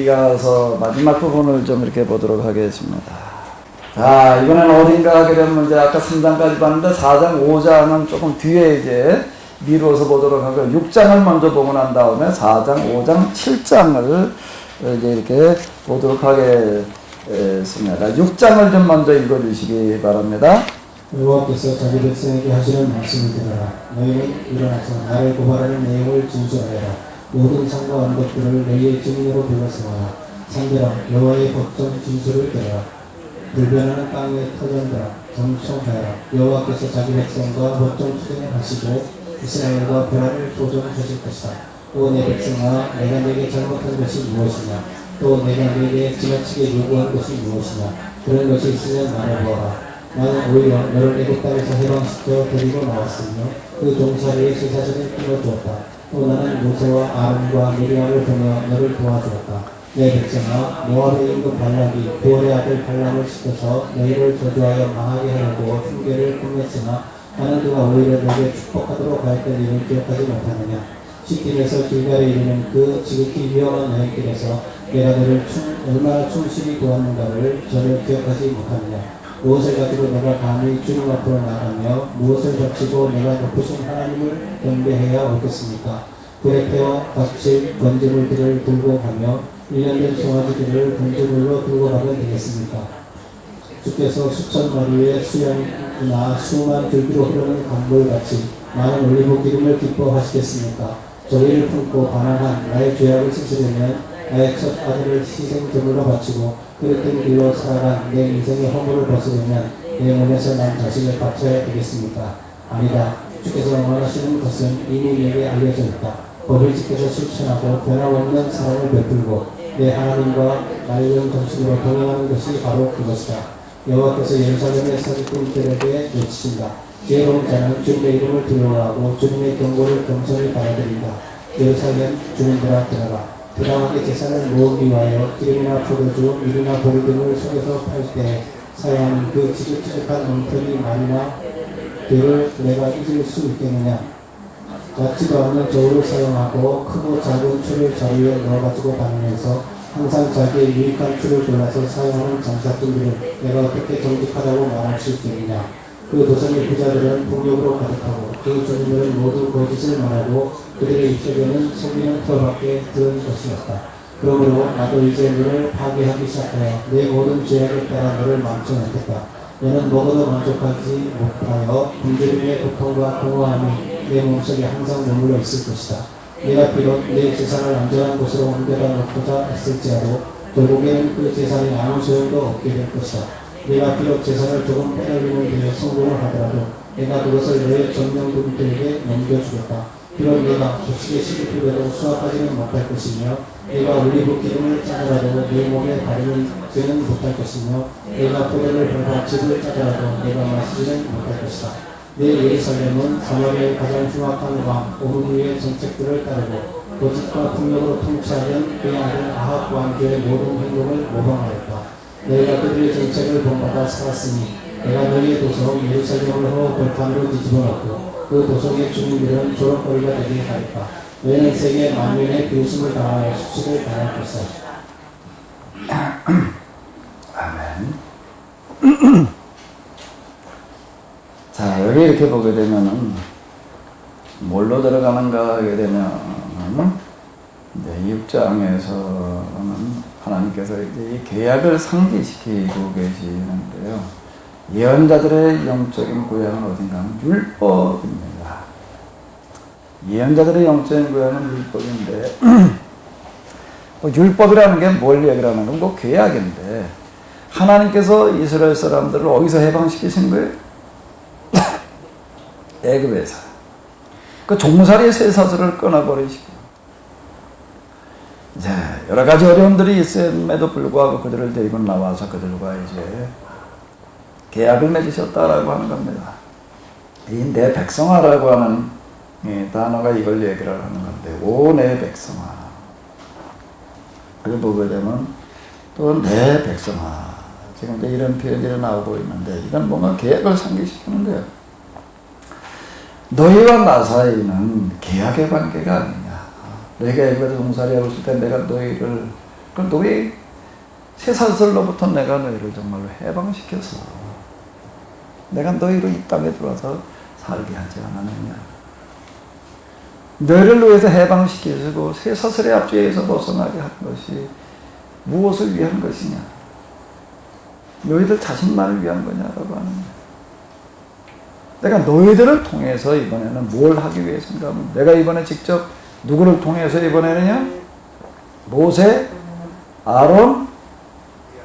이어서 마지막 부분을 좀 이렇게 보도록 하겠습니다. 자, 이번에는 어딘가 하게 되면 이제 아까 3장까지 봤는데 4장, 5장은 조금 뒤에 이제 미루어서 보도록 하고 6장을 먼저 보고 난 다음에 4장, 5장, 7장을 이제 이렇게 보도록 하겠습니다. 6장을 좀 먼저 읽어주시기 바랍니다. 여호와께서 자기 백성에게 하시는 말씀을 들어라. 너희는 일어나서 나를 고발하는 내용을 진술하여라. 모든 상과 언덕들을 너희의 증인으로 불러세워라. 상대라 여호와의 법정 진술을 들어라. 불변하는 땅의 터전들아 경청하여라. 여호와께서 자기 백성과 법정 투쟁을 하시고 이스라엘과 변화를 조정하실 것이다. 또 내 백성아 내가 네게 잘못한 것이 무엇이냐. 또 내가 네게 지나치게 요구한 것이 무엇이냐. 그런 것이 있으면 말해보아라. 나는 오히려 너를 애굽 땅에서 해방시켜 데리고 나왔으며 그 종살이의 쇠사슬을 끊어주었다. 또 나는 모세와 아론과 미리암을 보며 너를 도와주었다. 내 백성아 모압의 임금 발락이 부올의 아들 발람을 시켜서 너희를 저주하여 망하게 하려고 흉계를 꾸몄으나 나는 그가 오히려 너에게 축복하도록 하였던 일을 기억하지 못하느냐. 시팀에서 길갈에 이르는 그 지극히 위험한 여행길에서 내가 너를 얼마나 충실히 도왔는가를 저를 기억하지 못하느냐. 무엇을 가지고 내가 감히 주님 앞으로 나가며 무엇을 바치고 내가 높으신 하나님을 경배해야 옳겠습니까? 구레패와 각질 건지물들을 들고 가며 1년된 송아지들을 건지물로 들고 가면 되겠습니까? 주께서 수천 마리의 수양이나 수만 줄기로 흐르는 강물같이 많은 올리브 기름을 기뻐하시겠습니까? 저희를 품고 반항한 나의 죄악을 씻으려면 나의 첫 아들을 희생제물로 바치고 그릇된 길로 살아간 내 인생의 허물을 벗으려면 내 몸에서 난 자신을 바쳐야 되겠습니까? 아니다. 주께서 원하시는 것은 이미 내게 알려져 있다. 법을 지켜서 실천하고 변함없는 사랑을 베풀고 내 하나님과 맑은 정신으로 동행하는 것이 바로 그것이다. 여호와께서 예루살렘의 사기꾼들에게 외치신다. 지혜로운 자는 주님의 이름을 두려워하고 주님의 경고를 겸손히 받아들인다. 예루살렘 주민들아 들어라. 부당하게 재산을 모으기 위하여 기름이나 포도주, 밀이나 보리 등을 속여서 팔 때 사용하는 그 지긋지긋한 엉터리 말이나 들을 내가 잊을 수 있겠느냐. 얕지도 않은 저울을 사용하고 크고 작은 추를 자루에 넣어가지고 다니면서 항상 자기의 유익한 추를 골라서 사용하는 장사꾼들을 내가 어떻게 정직하다고 말할 수 있겠느냐. 그 도성의 부자들은 폭력으로 가득하고 그 주민들은 모두 거짓을 말하고 그들의 입속에는 속이는 털밖에 들은 것이 없다. 그러므로 나도 이제 너를 파괴하기 시작하여 내 모든 죄악에 따라 너를 망쳐놓겠다. 너는 먹어도 만족하지 못하여 굶주림의 고통과 공허함이 내 몸속에 항상 머물러 있을 것이다. 내가 비록 내 재산을 안전한 곳으로 옮겨다 놓고자 했을지라도 결국에는 그 재산이 아무 소용도 없게 될 것이다. 내가 비록 재산을 조금 빼앗기는 데에 성공을 하더라도 내가 그것을 너의 점령군들에게 넘겨주겠다. 비록 내가 격식의 시기풀대로 수확하지는 못할 것이며 내가 올리브 기름을 짜더라도 내 몸에 바르지는 못할 것이며 내가 포도를 밟아 즙을 짜더라도 내가 마시지는 못할 것이다. 내 예루살렘은 사마리아의 가장 흉악한 왕 오므리의 정책들을 따르고 거짓과 폭력으로 통치하던 그의 아들 아합 왕조의 모든 행동을 모방하였다. 내가 그들의 정책을 본받아 살았으니 내가 너희의 도성 예루살렘을 호 벌판으로 뒤집어 놓고 그 도성의 주민들은 조롱거리가 되게 하였다. 너희는 세계 만민의 비웃음을 당하여 수치를 당할 것이다. 아멘. 자, 여기 이렇게 보게 되면은 뭘로 들어가는가 하게 되면 이제 6장에서는 하나님께서 이제 이 계약을 상기시키고 계시는데요. 예언자들의 영적인 고향은 어딘가 하면 율법입니다. 예언자들의 영적인 고향은 율법인데 율법이라는 게 뭘 얘기하는 건 뭐 계약인데 하나님께서 이스라엘 사람들을 어디서 해방시키신 거예요? 애굽에서. 그 종살이의 쇠사슬을 끊어버리시고 이제 여러 가지 어려움들이 있음에도 불구하고 그들을 데리고 나와서 그들과 이제 계약을 맺으셨다라고 하는 겁니다. 이 내 백성아라고 하는 단어가 이걸 얘기를 하는 건데, 오 내 백성아. 그걸 보게 되면 또 내 백성아. 지금 이제 이런 표현들이 나오고 있는데 이건 뭔가 계약을 상기시키는 거예요. 너희와 나 사이는 계약의 관계가 아니냐. 내가 애굽에서 종살이하고 있을 때 내가 너희를 그 노예 쇠사슬로부터 내가 너희를 정말로 해방시켜서 내가 너희로 이 땅에 들어와서 살게 하지 않았느냐. 너희를 위해서 해방시키시고 쇠사슬의 압제에서 벗어나게 한 것이 무엇을 위한 것이냐. 너희들 자신만을 위한 거냐라고 하는 거야. 내가 너희들을 통해서 이번에는 뭘 하기 위해서인가 하면 내가 이번에 직접 누구를 통해서 이번에는요 모세, 아론,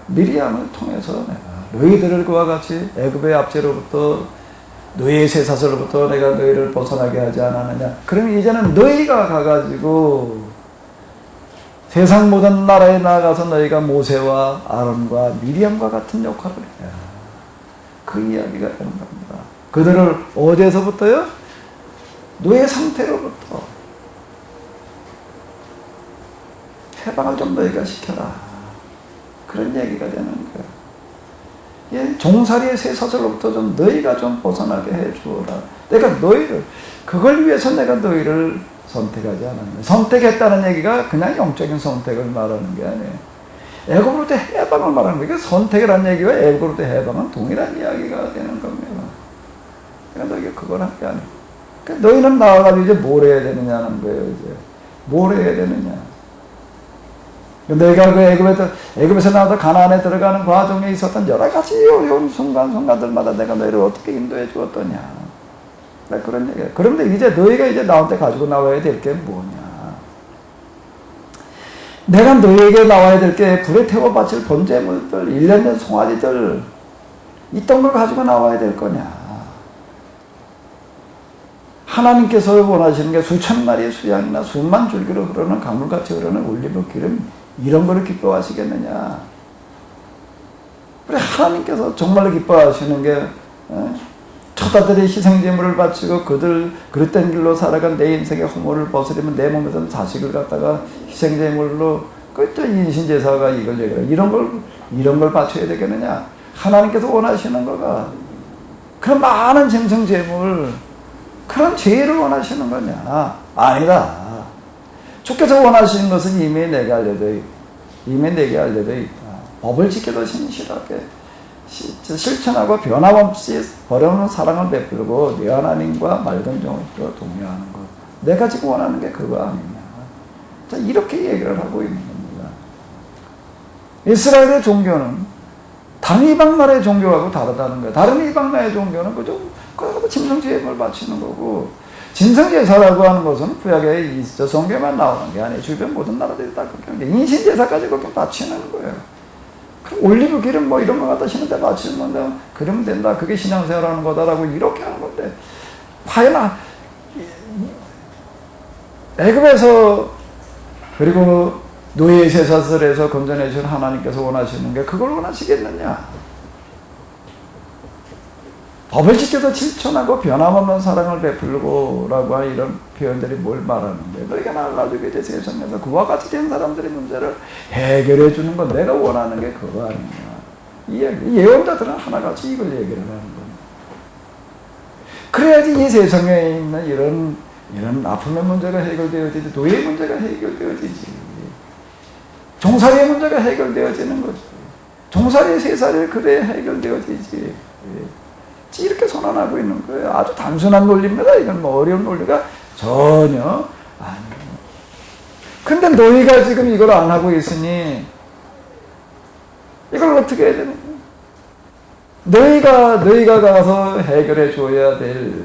미리암을 통해서 내가 너희들을 그와 같이 애굽의 압제로부터 너희의 쇠사슬로부터 내가 너희를 벗어나게 하지 않았느냐. 그러면 이제는 너희가 가가지고 세상 모든 나라에 나가서 너희가 모세와 아론과 미리암과 같은 역할을 해야 그 이야기가 되는 겁니다. 그들을 어디에서부터요? 노예 상태로부터 해방을 좀 너희가 시켜라. 그런 얘기가 되는 거예요. 예, 종살이의 쇠사슬로부터 좀 너희가 좀 벗어나게 해주어라. 내가 너희를 그걸 위해서 내가 너희를 선택하지 않았네. 선택했다는 얘기가 그냥 영적인 선택을 말하는 게 아니에요. 애굽으로부터 해방을 말하는 거예요. 선택이라는 얘기와 애굽으로부터 해방은 동일한 이야기가 되는 겁니다. 그러니까 너희가 그걸 한 게 아니에요. 그러니까 너희는 나와가지고 이제 뭘 해야 되느냐는 거예요. 이제 뭘 해야 되느냐. 너희가 그 애굽에서 나와서 가나안에 들어가는 과정에 있었던 여러 가지 어려운 순간순간들마다 내가 너희를 어떻게 인도해 주었더냐. 그런 얘기예요. 그런데 이제 너희가 이제 나한테 가지고 나와야 될 게 뭐냐. 내가 너희에게 나와야 될 게 불에 태워 바칠 번제물들, 1년 된 송아지들, 이딴 걸 가지고 나와야 될 거냐. 하나님께서 원하시는 게 수천 마리의 수양이나 수만 줄기로 흐르는 강물같이 흐르는 올리브 기름, 이런 거를 기뻐하시겠느냐. 그래, 하나님께서 정말로 기뻐하시는 게 처자들의 희생제물을 바치고 그들 그릇된 길로 살아간 내 인생의 허물을 벗으려면 내 몸에서 자식을 갖다가 희생제물로 그때 인신제사가 이걸 얘기해. 이런 걸 바쳐야 되겠느냐. 하나님께서 원하시는 거가 그런 많은 짐승제물, 그런 죄를 원하시는 거냐. 아니다. 주께서 원하시는 것은 이미 내게 알려져 있다. 법을 지켜도 신실하게 실천하고 변함없이 버려놓은 사랑을 베풀고 내 하나님과 맑은 정으로 동요하는 것. 내가 지금 원하는 게 그거 아니냐. 자, 이렇게 얘기를 하고 있는 겁니다. 이스라엘의 종교는 다른 이방 나라의 종교하고 다르다는 거예요. 다른 이방 나라의 종교는 그저 짐승제물 바치는 거고, 짐승제사라고 하는 것은 구약에 성경에만 나오는 게 아니에요. 주변 모든 나라들이 다 그렇게 하는 게 인신제사까지 그렇게 바치는 거예요. 그럼 올리브 기름 뭐 이런 거 갖다 신는데 바치면 그러면 된다. 그게 신앙생활하는 거다라고 이렇게 하는 건데, 과연 애굽에서 그리고 노예의 쇠사슬에서 건져내 주신 하나님께서 원하시는 게 그걸 원하시겠느냐? 법을 지켜서 실천하고 변함없는 사랑을 베풀고 라고 하는 이런 표현들이 뭘 말하는 거예요? 너희가 나를 가지고 이제 세상에서 그와 같이 된 사람들의 문제를 해결해 주는 건 내가 원하는 게 그거 아니냐. 이 예언자들은 하나같이 이걸 얘기를 하는 겁니다. 그래야지 이 세상에 있는 이런 아픔의 문제가 해결되어지지, 노예의 문제가 해결되어지지, 종살이의 문제가 해결되어지는 거죠. 종살이의 쇠사슬이 그래야 해결되어지지. 이렇게 선언하고 있는 거예요. 아주 단순한 논리입니다. 이건 뭐 어려운 논리가 전혀 아니에요. 근데 너희가 지금 이걸 안 하고 있으니 이걸 어떻게 해야 되는 거예요? 너희가 가서 해결해 줘야 될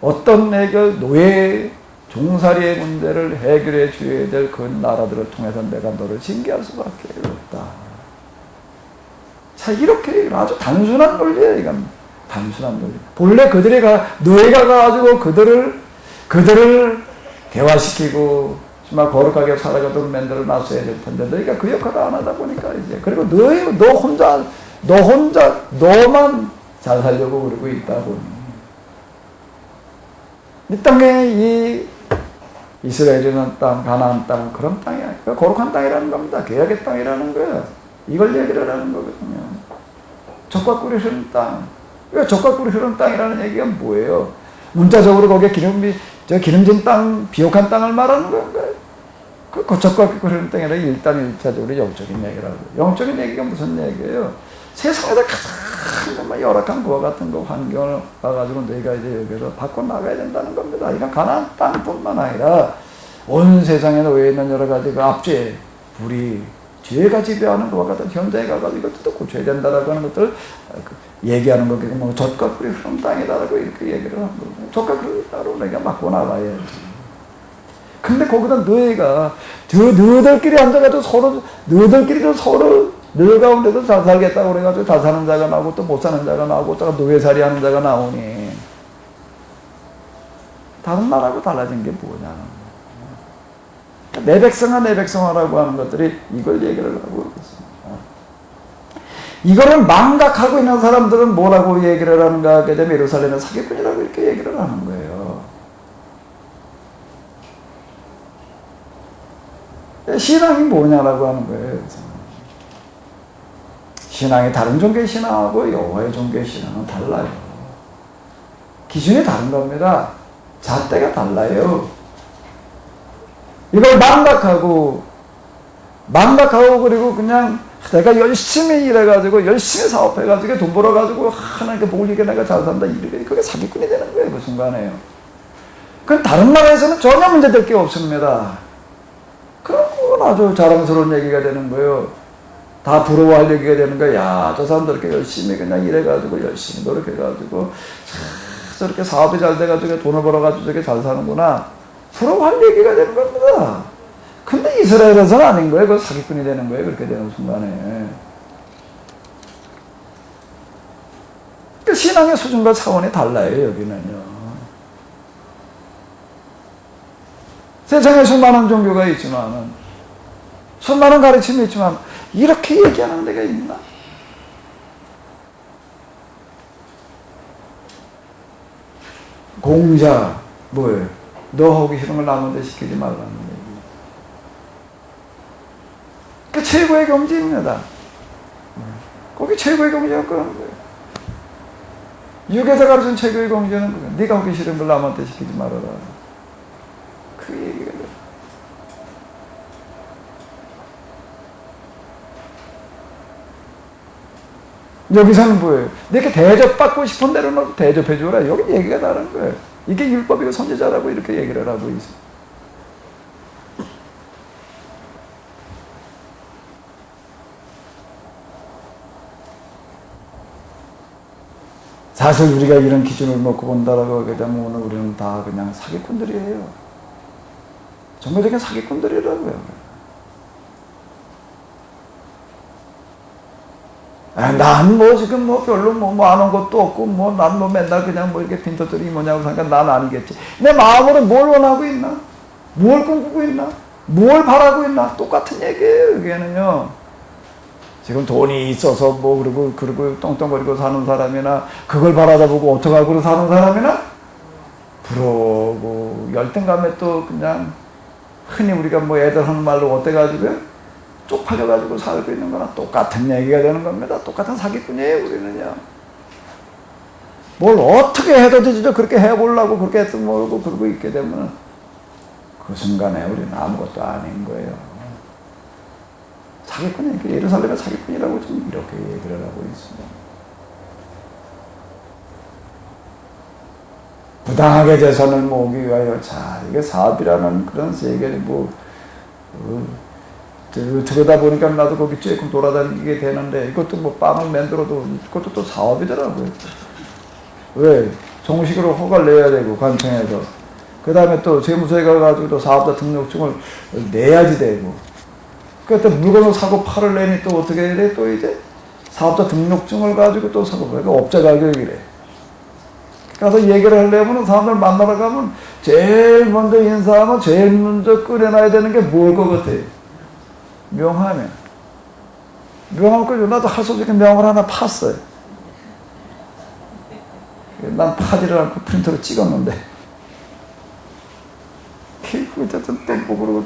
어떤 해결, 노예, 종살이의 문제를 해결해 줘야 될 그 나라들을 통해서 내가 너를 징계할 수밖에 없다. 자, 이렇게 아주 단순한 논리예요. 이건 단순한 논리. 본래 너희가 가가지고 그들을 개화시키고 정말 거룩하게 살아가도록 만들어 놨어야 될 텐데 너희가 그 역할을 안 하다 보니까 이제, 그리고 너만 잘 살려고 그러고 있다 보니 이 땅에 이 이스라엘이라는 땅, 가나안 땅, 그런 땅이 아니라 거룩한 땅이라는 겁니다. 계약의 땅이라는 거예요. 이걸 얘기를 하는 거거든요. 젖과 꿀이 흐르는 땅. 젖과 꿀이 흐르는 땅이라는 얘기가 뭐예요? 문자적으로 거기에 기름진 땅, 비옥한 땅을 말하는 건가요? 그 고척과 그런 땅이 아니라 일단 1차적으로 영적인 얘기라고. 영적인 얘기가 무슨 얘기예요? 세상에다 가장 정말 열악한 거와 같은 거 환경을 와가지고 너희가 이제 여기서 바꿔 나가야 된다는 겁니다. 이건 가나안 땅뿐만 아니라 온 세상에 놓여 있는 여러 가지 그 앞죄, 불의, 죄가 지배하는 것과 같은 현대에 가가지고 이것도 고쳐야 된다라고 하는 것들을 얘기하는 거고, 뭐 젖과 꿀이 흐르는 땅이다라고 이렇게 얘기를 하는 거고, 젖과 꿀이 따로 내가 맞고 나가야지. 근데 거기다 너희가 너희들끼리 앉아가지고 서로 너희들끼리도 서로 너희 가운데도 잘 살겠다고 그래가지고 잘 사는 자가 나오고 또 못 사는 자가 나오고 또 노예살이 하는 자가 나오니 다른 나라하고 달라진 게 뭐냐. 내 백성아 내 백성아라고 하는 것들이 이걸 얘기를 하고 있습니다. 이거를 망각하고 있는 사람들은 뭐라고 얘기를 하는가 하게 되면 예루살렘의 사기꾼이라고 이렇게 얘기를 하는 거예요. 신앙이 뭐냐라고 하는 거예요. 신앙이 다른 종교의 신앙하고 여호와의 종교의 신앙은 달라요. 기준이 다른 겁니다. 잣대가 달라요. 이걸 망각하고 그리고 그냥 내가 열심히 일해가지고 열심히 사업해가지고 돈 벌어가지고 하나님께 복을 주게 내가 잘 산다 이렇게 그게 사기꾼이 되는 거예요. 그 순간에요. 그건 다른 나라에서는 전혀 문제될 게 없습니다. 그건 아주 자랑스러운 얘기가 되는 거예요. 다 부러워할 얘기가 되는 거야. 야, 저 사람들 이렇게 열심히 그냥 일해가지고 열심히 노력해가지고 저렇게 사업이 잘 돼가지고 돈을 벌어가지고 저렇게 잘 사는구나. 부러워할 얘기가 되는 겁니다. 근데 이스라엘에서는 아닌 거예요. 그건 사기꾼이 되는 거예요. 그렇게 되는 순간에. 그 신앙의 수준과 차원이 달라요. 여기는요. 세상에 수많은 종교가 있지만 수많은 가르침이 있지만 이렇게 얘기하는 데가 있나? 공자 뭐예요? 너 하기 싫은 걸 남한테 시키지 말라는 얘기. 그 최고의 경지입니다. 거기 최고의 경지가 그런 거예요. 육에서 가르친 최고의 경지는 그거예요. 네가 하기 싫은 걸 남한테 시키지 말아라. 그 얘기가 돼요. 여기서는 뭐예요? 내가 대접받고 싶은 대로 너 대접해줘라. 여기 얘기가 다른 거예요. 이게 율법이고 선지자라고 이렇게 얘기를 하고 있어요. 사실 우리가 이런 기준을 놓고 본다라고 하게 되면 오늘 우리는 다 그냥 사기꾼들이에요. 정말적인 사기꾼들이라고요. 난 뭐 지금 뭐 별로 뭐 아는 것도 없고 뭐 난 뭐 맨날 그냥 뭐 이렇게 빈터들이 뭐냐고 생각하니까 난 아니겠지. 내 마음으로 뭘 원하고 있나? 뭘 꿈꾸고 있나? 뭘 바라고 있나? 똑같은 얘기예요. 여기에는요. 지금 돈이 있어서 뭐 그리고 똥똥거리고 사는 사람이나 그걸 바라다 보고 어떡하고 사는 사람이나 부러우고 열등감에 또 그냥 흔히 우리가 뭐 애들 하는 말로 어때가지고요? 쪽팔려가지고 살고 있는 거나 똑같은 얘기가 되는 겁니다. 똑같은 사기꾼이에요, 우리는요. 뭘 어떻게 해도 되죠. 그렇게 해보려고 그렇게 했던 뭐고 그러고 있게 되면 그 순간에 우리는 아무것도 아닌 거예요. 사기꾼이, 예루살렘의 사기꾼이라고 좀 이렇게 얘기를 하고 있습니다. 부당하게 재산을 모으기 위하여, 자, 이게 사업이라는 그런 세계를 들여다 보니까 나도 거기 조금 돌아다니게 되는데 이것도 뭐 빵을 만들어도 이것도 또 사업이더라고요. 왜? 정식으로 허가를 내야 되고 관청에서 그 다음에 또 세무서에 가가지고 또 사업자 등록증을 내야지 되고 그때 물건을 사고 팔을 내니 또 어떻게 해야 또 이제 사업자 등록증을 가지고 또 사고 그러니까 업자 가격이래. 가서 얘기를 하려면 사람들 만나러 가면 제일 먼저 인사하면 제일 먼저 꺼내놔야 되는 게 뭘 것 같아요? 명함이야. 명함 끌고 나도 할 수 없게 명함을 하나 팠어요. 난 파지를 않고 프린터로 찍었는데 어쨌든 또 보고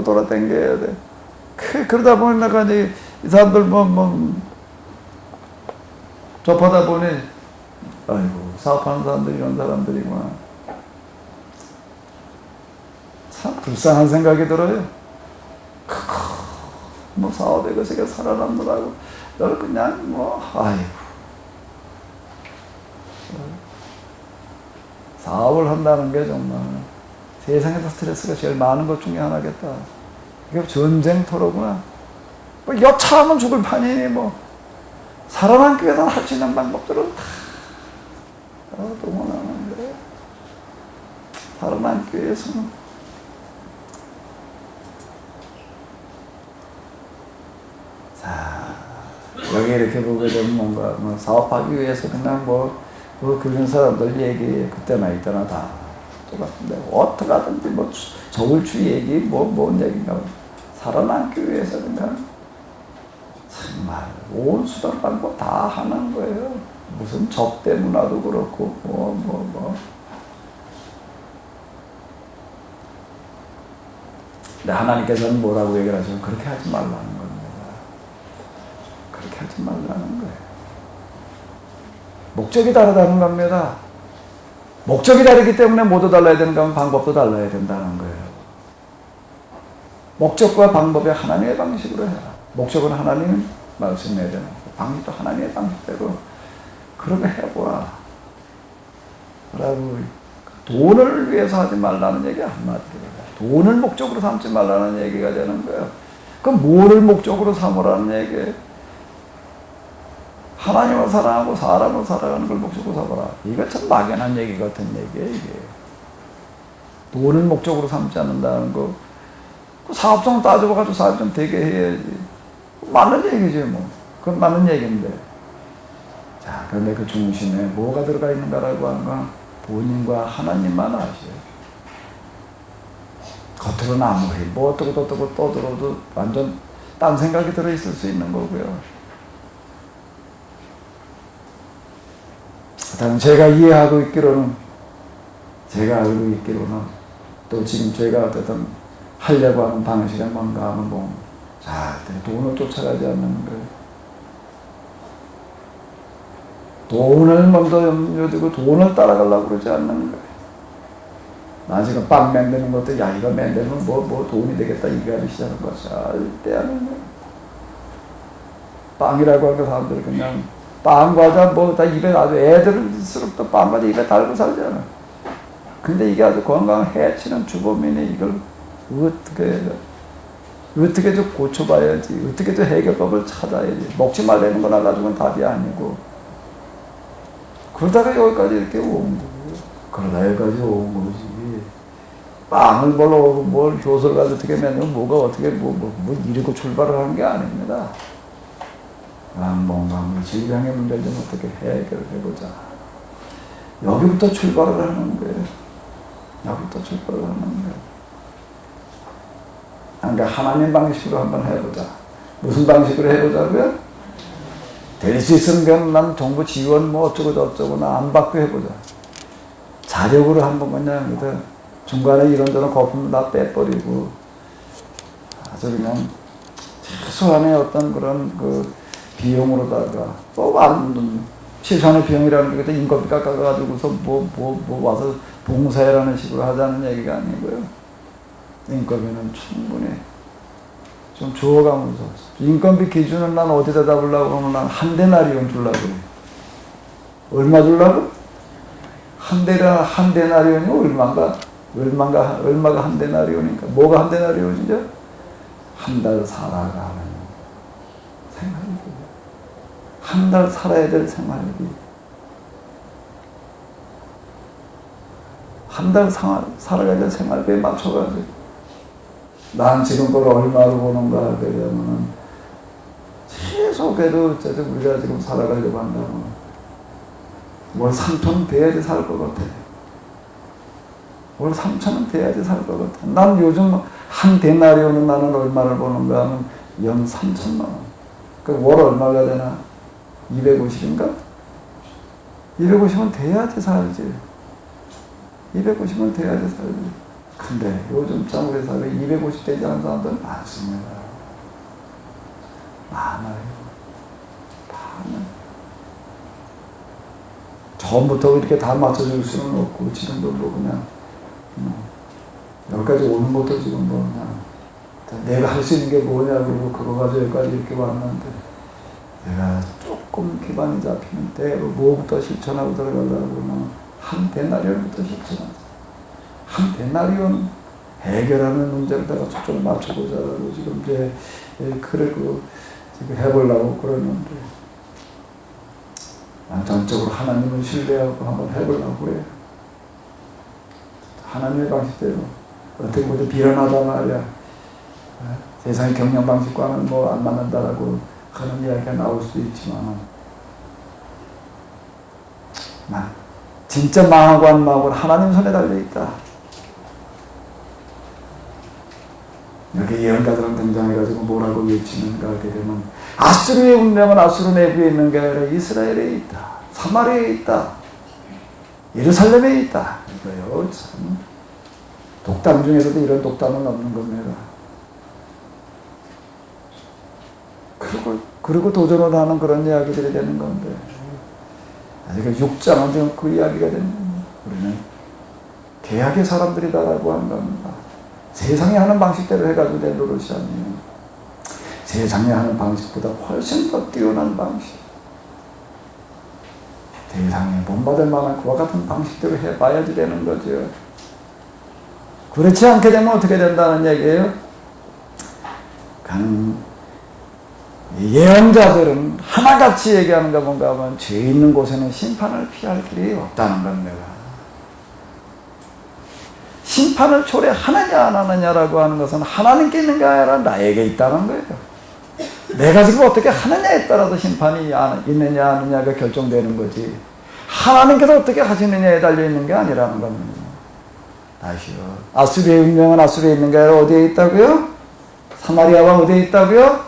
돌아다녀야 돼. 그러다 보니 내가 이제 이 사람들 접하다 보니 아이고 사업하는 사람들 이런 사람들이구나. 참 불쌍한 생각이 들어요. 뭐 4,500에 살아남느라고 널 그냥 뭐 아이고 사업을 한다는 게 정말 세상에서 스트레스가 제일 많은 것 중에 하나겠다. 이게 전쟁터로구나. 뭐 여차하면 죽을 판이니 뭐 살아남기 위해서는 할 수 있는 방법들은 다 동원하는데 살아남기 위해서는 자 여기 이렇게 보게 되면 뭔가 뭐 사업하기 위해서 그냥 뭐 그런 사람들 얘기 그때나 이때나 다 똑같은데 어떻게 하든지 뭐 저울추 얘기 뭔 얘기인가 살아남기 위해서 그냥 정말 온 수단 방법 다 하는 거예요. 무슨 접대 문화도 그렇고 근데 하나님께서는 뭐라고 얘기를 하시면 그렇게 하지 말라는 겁니다. 그렇게 하지 말라는 거예요. 목적이 다르다는 겁니다. 목적이 다르기 때문에 모두 달라야 되는 거면 방법도 달라야 된다는 거예요. 목적과 방법이 하나님의 방식으로 해라. 목적은 하나님 말씀해야 되는 거고 방식도 하나님의 방식대로 그렇게 해보라. 라고 돈을 위해서 하지 말라는 얘기 한마디로 돈을 목적으로 삼지 말라는 얘기가 되는 거예요. 그럼 뭐를 목적으로 삼으라는 얘기예요? 하나님을 사랑하고 사람을 사랑하는 걸 목적으로 삼아라. 이거 참 막연한 얘기 같은 얘기예요. 이게 돈을 목적으로 삼지 않는다는 거 그 사업성 따져봐가지고 사업 좀 되게 해야지. 맞는 얘기지 뭐. 그건 맞는 얘기인데 자 그런데 그 중심에 뭐가 들어가 있는가라고 하는 건 본인과 하나님만 아셔요. 겉으로는 아무리 뭐 어떻고 떠들어도 완전 딴 생각이 들어있을 수 있는 거고요. 일단 제가 이해하고 있기로는 제가 알고 있기로는 또 지금 제가 어쨌든 하려고 하는 방식은 뭔가 하면 뭐 자, 돈을 쫓아가지 않는 거예요. 돈을 먼저 염려두고 돈을 따라가려고 그러지 않는 거예요. 나 지금 빵 만드는 것도 야 이거 만들면 뭐 돈이 되겠다 이거 하기 시작하는 거 절대 안 해요. 빵이라고 하는 사람들이 그냥 빵 과자 뭐 다 입에 아주 애들을수록 빵 과자 입에 달고 살잖아. 근데 이게 아주 건강을 해치는 주범이니 이걸 어떻게 좀 고쳐봐야지. 어떻게 좀 해결법을 찾아야지. 먹지 말라는 거나 가지고는 답이 아니고. 그러다가 여기까지 이렇게 온 거고. 그러다 여기까지 온 거지. 빵을 뭘 교수를 가지고 어떻게 만들면 뭐가 어떻게 이러고 출발을 하는 게 아닙니다. 뭔가 질병의 문제를 좀 어떻게 해결해보자. 여기부터 출발을 하는 거예요. 여기부터 출발을 하는 거예요. 그러니까 하나님 방식으로 한번 해보자. 무슨 방식으로 해보자고요? 될 수 있으면 난 정부 지원 뭐 어쩌고 저쩌고나 안 받고 해보자. 자력으로 한번 그냥 중간에 이런저런 거품 다 빼버리고 아주 그냥 최소한의 어떤 그런 그 비용으로다가 또 최소한의 비용이라는 게 인건비 깎아가지고서 뭐 와서 봉사해라는 식으로 하자는 얘기가 아니고요. 인건비는 충분히 좀 주어가면서 인건비 기준은 난 어디다 잡으려고 하면 난 한 데나리온 주려고 그래. 얼마 주려고? 한 데나리온이 얼마가 한 데나리온이니까 뭐가 한 데나리온이죠? 한 달 살아가는 생활비. 한 달 살아야 될 생활비. 한 달 살아야 될 생활비에 맞춰가지고 난 지금 그걸 얼마로 보는가 그러면은 최소 그래도 우리가 지금 살아가려고 한다면 월 3,000원 돼야지 살 것 같아. 월 3,000원 돼야지 살 것 같아. 난 요즘 한 데나리온은 나는 얼마를 버는가 하면 연 3,000만 원. 그 월 얼마가 되나? 250인가? 250원 돼야지 살지. 250원 돼야지 살지. 근데 요즘 참 우리 사회에 250 되지 않은 사람들은 많습니다. 많아요. 처음부터 이렇게 다 맞춰줄 수는 없고 지금도 뭐 그냥 여기까지 오는 것도 지금 뭐 그냥 내가 할 수 있는 게 뭐냐고 그거 가지고 여기까지 이렇게 왔는데 내가 조금 기반이 잡히는데 뭐부터 실천하고 들어가려고는 한 데나리온부터 실천하자. 한 데나리온 해결하는 문제를 내가 초점을 맞춰보자고 지금 이제 그러고 지금 해보려고 그러는데 난 전적으로 하나님을 신뢰하고 한번 해보려고 해요. 하나님의 방식대로 어떻게 보면 비련하단 말이야. 세상의 경영 방식과는 뭐 안 맞는다라고 하는 이야기가 나올 수도 있지만 진짜 망하고 안 망하고는 하나님 손에 달려있다. 이렇게 예언가들은 등장해가지고 뭐라고 외치는가 하게 되면 아수르의 운명은 아수르 내부에 있는 게 아니라 이스라엘에 있다. 사마리아에 있다. 예루살렘에 있다. 이거요. 참 독담 중에서도 이런 독담은 없는 겁니다. 그리고 도전을 하는 그런 이야기들이 되는 건데 아직 6장은 지금 그 이야기가 되는 겁니다. 우리는 계약의 사람들이다라고 하는 겁니다. 세상이 하는 방식대로 해가지고 된 노릇이 아니에요. 세상이 하는 방식보다 훨씬 더 뛰어난 방식. 세상에 본받을 만한 그와 같은 방식대로 해봐야지 되는 거죠. 그렇지 않게 되면 어떻게 된다는 얘기예요? 예언자들은 하나같이 얘기하는 가 뭔가 하면 죄 있는 곳에는 심판을 피할 길이 없다는 겁니다. 심판을 초래하느냐 안 하느냐라고 하는 것은 하나님께 있는 게 아니라 나에게 있다는 거예요. 내가 지금 어떻게 하느냐에 따라서 심판이 있느냐 안 있느냐가 결정되는 거지 하나님께서 어떻게 하시느냐에 달려있는 게 아니라는 겁니다. 다시요. 아수르의 운명은 아수르에 있는 게 아니라 어디에 있다고요? 사마리아와 어디에 있다고요?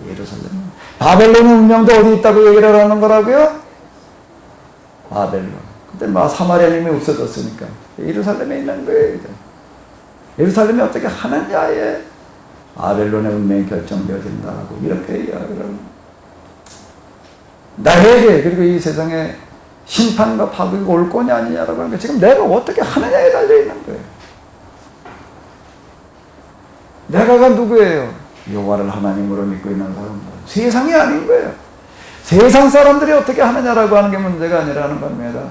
예루살렘. 바벨론의 운명도 어디 있다고 얘기를 하는 거라고요? 바벨론. 그때 사마리아님이 없어졌으니까 예루살렘에 있는 거예요. 이제. 예루살렘이 어떻게 하느냐에 바벨론의 운명이 결정되어진다고 이렇게 이야기를 합니다. 나에게 그리고 이 세상에 심판과 파국이 올 거냐 아니냐라고 하는 게 지금 내가 어떻게 하느냐에 달려있는 거예요. 내가가 누구예요? 여호와를 하나님으로 믿고 있는 사람들. 세상이 아닌 거예요. 세상 사람들이 어떻게 하느냐라고 하는 게 문제가 아니라는 겁니다.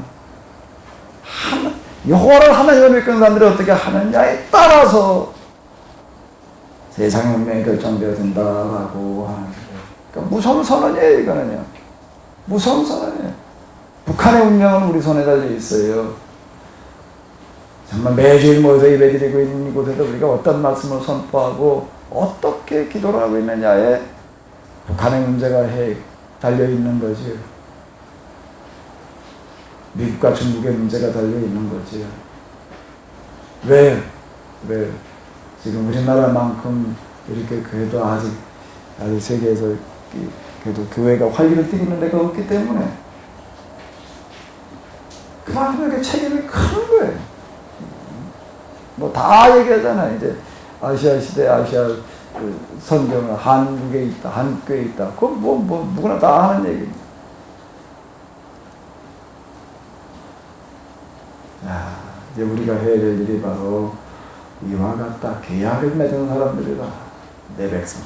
여호와를 하나님으로 믿고 있는 사람들이 어떻게 하느냐에 따라서 세상의 운명이 결정되어진다라고 하는 거예요. 그러니까 무서운 선언이에요, 이거는요. 무서운 선언이에요. 북한의 운명은 우리 손에 달려 있어요. 정말 매주일 모여서 예배드리고 있는 이곳에서 우리가 어떤 말씀을 선포하고 어떻게 기도를 하고 있느냐에 북한의 문제가 달려있는 거지요. 미국과 중국의 문제가 달려있는 거지요. 왜? 지금 우리나라만큼 이렇게 그래도 아직 세계에서 그래도 교회가 활기를 띠는 데가 없기 때문에 그만큼 이렇게 책임이 큰 거예요. 뭐 다 얘기하잖아요. 이제 아시아 시대, 아시아 선교는 한국에 있다, 한국에 있다. 그건 뭐 누구나 다 하는 얘기입니다. 이제 우리가 해야 될 일이 바로 이와 같다. 계약을 맺은 사람들이다. 내 백성.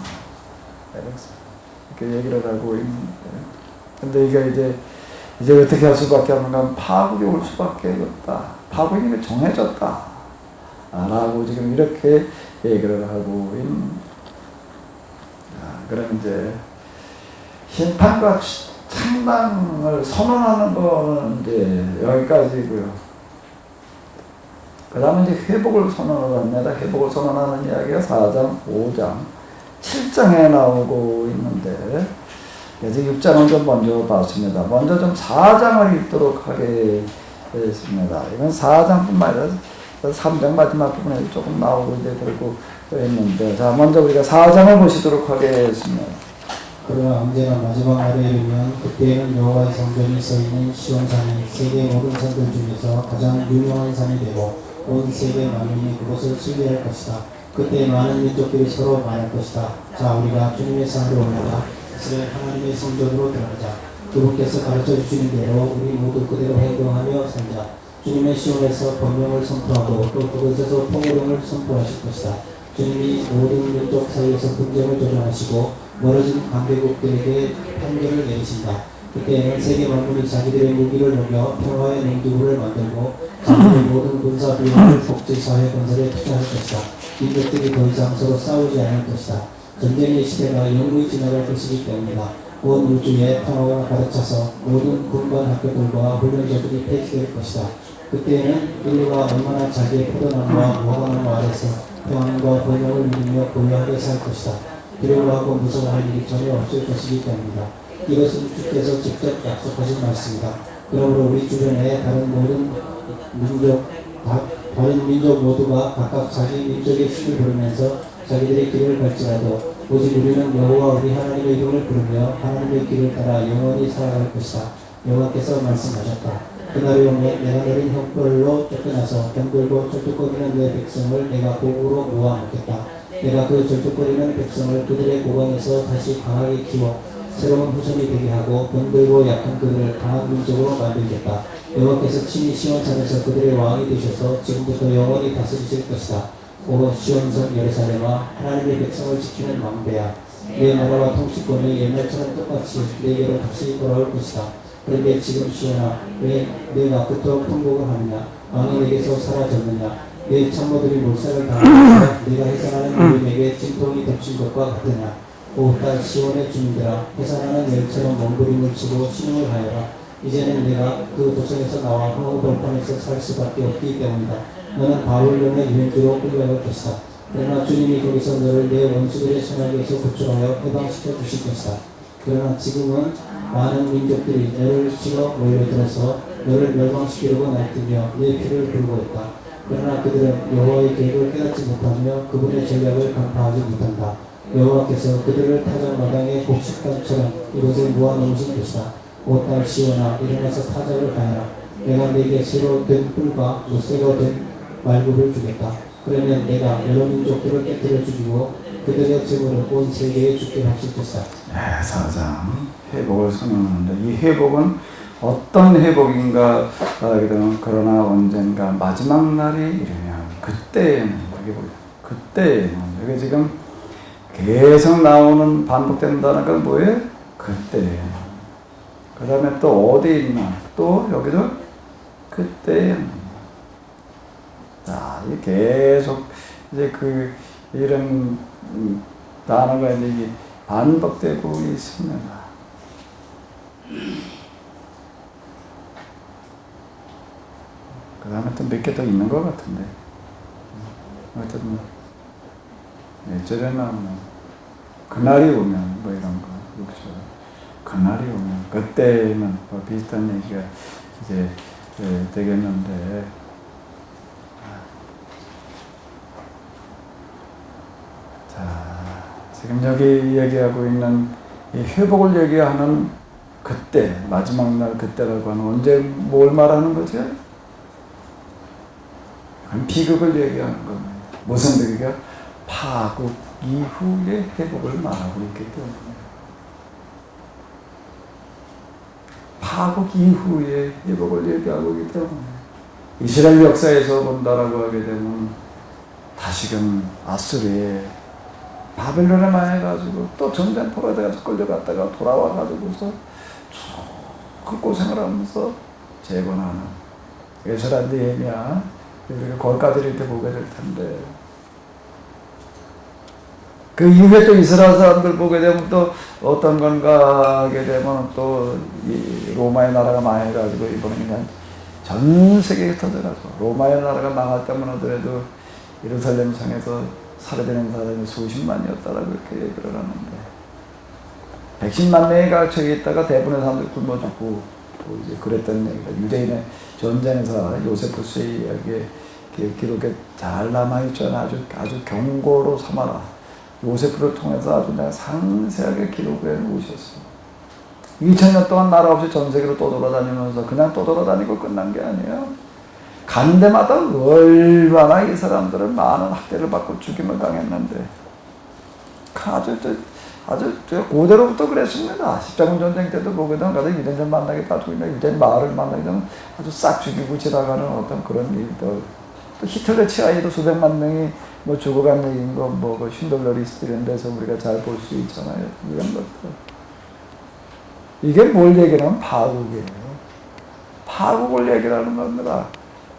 이렇게 얘기를 하고 있는데. 근데 이게 이제 어떻게 할 수밖에 없는가? 파국이 올 수밖에 없다. 파국이 이미 정해졌다. 라고 지금 이렇게 얘기를 하고 있는. 그럼 이제 심판과 창당을 선언하는 거는 이제 여기까지고요. 그 다음에 이제 회복을 선언을 합니다. 회복을 선언하는 이야기가 4장, 5장, 7장에 나오고 있는데, 이제 6장은 좀 먼저 봤습니다. 먼저 좀 4장을 읽도록 하겠습니다. 이건 4장뿐만 아니라 3장 마지막 부분에 조금 나오고 이제 그러고 했는데, 자, 먼저 우리가 4장을 보시도록 하겠습니다. 그러나 언제나 마지막 날에 이르면 그때에는 여호와의 성전이 서있는 시온산이 세계 모든 산들 중에서 가장 유명한 산이 되고 온 세계 만민이 그곳을 숭배할 것이다. 그때 많은 민족들이 서로 말할 것이다. 자, 우리가 주님의 산으로 올라가 이스라엘 하나님의 성전으로 들어가자. 그분께서 가르쳐 주시는 대로 우리 모두 그대로 행동하며 살자. 주님의 시온에서 번영을 선포하고 또 그곳에서 통일음을 선포하실 것이다. 주님이 모든 민족 사이에서 분쟁을 조정하시고 멀어진 강대국들에게 판결을 내리신다. 그때에는 세계 만국이 자기들의 무기를 녹여 평화의 농기구를 만들고 자기들의 모든 군사 비용을 복지사회 건설에 투자할 것이다. 민족들이 더 이상 서로 싸우지 않을 것이다. 전쟁의 시대가 영원히 지나갈 것이기 때문이다. 온 우주에 평화가 가득 차서 모든 군관 학교들과 훈련소들이 폐지될 것이다. 그때에는 인류가 얼마나 자기의 포도나무와 무화과나무 아래서 평안과 번영을 누리며 고요하게 살 것이다. 두려워하고 무서워할 일이 전혀 없을 것이기 때문이다. 이것은 주께서 직접 약속하신 말씀이다. 그러므로 우리 주변의 다른 민족 모두가 각각 자기 민족의 신을 부르면서 자기들의 길을 갈지라도 오직 우리는 여호와 우리 하나님의 이름을 부르며 하나님의 길을 따라 영원히 살아갈 것이다. 여호와께서 말씀하셨다. 그날이 오면 내가 내린 형벌로 쫓겨나서 병들고 절뚝거리는 내 백성을 내가 고국으로 모아놓겠다. 내가 그 절뚝거리는 백성을 그들의 고강에서 다시 강하게 키워 새로운 후손이 되게 하고 병들고 약한 그들을 강한 민족으로 만들겠다. 여호와께서 친히 시온산에서 그들의 왕이 되셔서 지금부터 영원히 다스리실 것이다. 오 시온성 예루살렘아, 하나님의 백성을 지키는 왕대야, 내 나라와 통치권이 옛날처럼 똑같이 내게로 다시 돌아올 것이다. 그런데 지금 시온아, 왜 내가 그토록 통곡을 하느냐? 왕이 내게서 사라졌느냐? 내 참모들이 몰살을 당하면서 내가 해산하는 유림에게 진통이 덮친 것과 같으냐? 오 딸 시온의 주민들아, 해산하는 열처럼 몸부림을 치고 신음을 하여라. 이제는 내가 그 도성에서 나와 황후 벌판에서 살 수밖에 없기 때문이다. 너는 바벨론의 유인지로 끌려갈 것이다. 그러나 주님이 거기서 너를 내 원수들의 손아귀에서 구출하여 해방시켜 주실 것이다. 그러나 지금은 많은 민족들이 너를 치러 모여들어서 너를 멸망시키려고 날뛰며 내 피를 불고 있다. 그러나 그들은 여호와의 계획을 깨닫지 못하며 그분의 전략을 간파하지 못한다. 여호와께서 그들을 타작마당의 곡식단처럼 이곳에 모아놓으신 것이다. 오 딸 시온아, 일어나서 타작을 하여라. 내가 네게 새로 된 뿔과 새로 된 말굽을 주겠다. 그러면 내가 여러 민족들을 깨뜨려 죽이고 그들의 증오를 온 세계에 죽게 하실 것이다. 네, 4장 회복을 선언하는데 이 회복은 어떤 회복인가 하게 되면 그러나 언젠가 마지막 날이 이르면 그때에는 여기 보세요. 그때에는 이게 지금 계속 나오는 반복된다는 건 뭐예요? 그때에는. 그 다음에 또 어디 있나? 또 여기도 그때에는. 자, 이 계속 이제 그 이런 단어가 이제 반복되고 있습니다. 그 다음에 또 몇 개 더 있는 것 같은데. 하여튼 뭐, 예전에는 뭐, 그날이 오면 뭐 이런 거, 6절. 그날이 오면, 그때는 뭐 비슷한 얘기가 이제 되겠는데, 자, 지금 여기 얘기하고 있는 이 회복을 얘기하는 그때, 마지막 날 그때라고 하는 언제 뭘 말하는 거죠? 비극을 얘기하는 겁니다. 무슨 비극이야? 파국 이후의 회복을 말하고 있기 때문에. 파국 이후의 회복을 얘기하고 있기 때문에. 이스라엘 역사에서 본다라고 하게 되면 다시금 아수르에 바벨론에 망해가지고 또 전쟁터가 돼가지고 끌려갔다가 돌아와가지고서 쭉 고생을 하면서 재건하는 에스라 느헤미야 우리가 거기까지 이렇게 보게 될 텐데 그 이후에 또 이스라엘 사람들 보게 되면 또 어떤 건가 하게 되면 또 이 로마의 나라가 망해가지고 이번에 그냥 전 세계에 터져가지고 로마의 나라가 망할 때만 하더라도 예루살렘 성에서 살해되는 사람이 수십만이었다라고 이렇게 얘기를 하는데 110만 명이 갇혀 있다가 대부분의 사람들이 굶어 죽고 이제 그랬던 얘기가 유대인의 전쟁사 요세푸스의 이야기에 기록에 잘 남아있잖아. 아주 경고로 삼아라. 요세프를 통해서 아주 내가 상세하게 기록해 놓으셨어. 2000년 동안 나라 없이 전 세계로 떠돌아다니면서 그냥 떠돌아다니고 끝난 게 아니에요. 간 데마다 얼마나 이 사람들은 많은 학대를 받고 죽임을 당했는데 아주 고대로부터 그랬습니다. 십자군 전쟁 때도 보게 되면 가서 유대인들 만나게 빠지고 있는 유대인 마을을 만나게 되면 아주 싹 죽이고 지나가는 어떤 그런 일들. 또 히틀러 치하에도 수백만 명이 뭐 죽어간 얘기인 거, 뭐, 그 쉰들러 리스트 이런 데서 우리가 잘 볼 수 있잖아요. 이런 것들. 이게 뭘 얘기하면 파국이에요. 파국을 얘기하는 겁니다.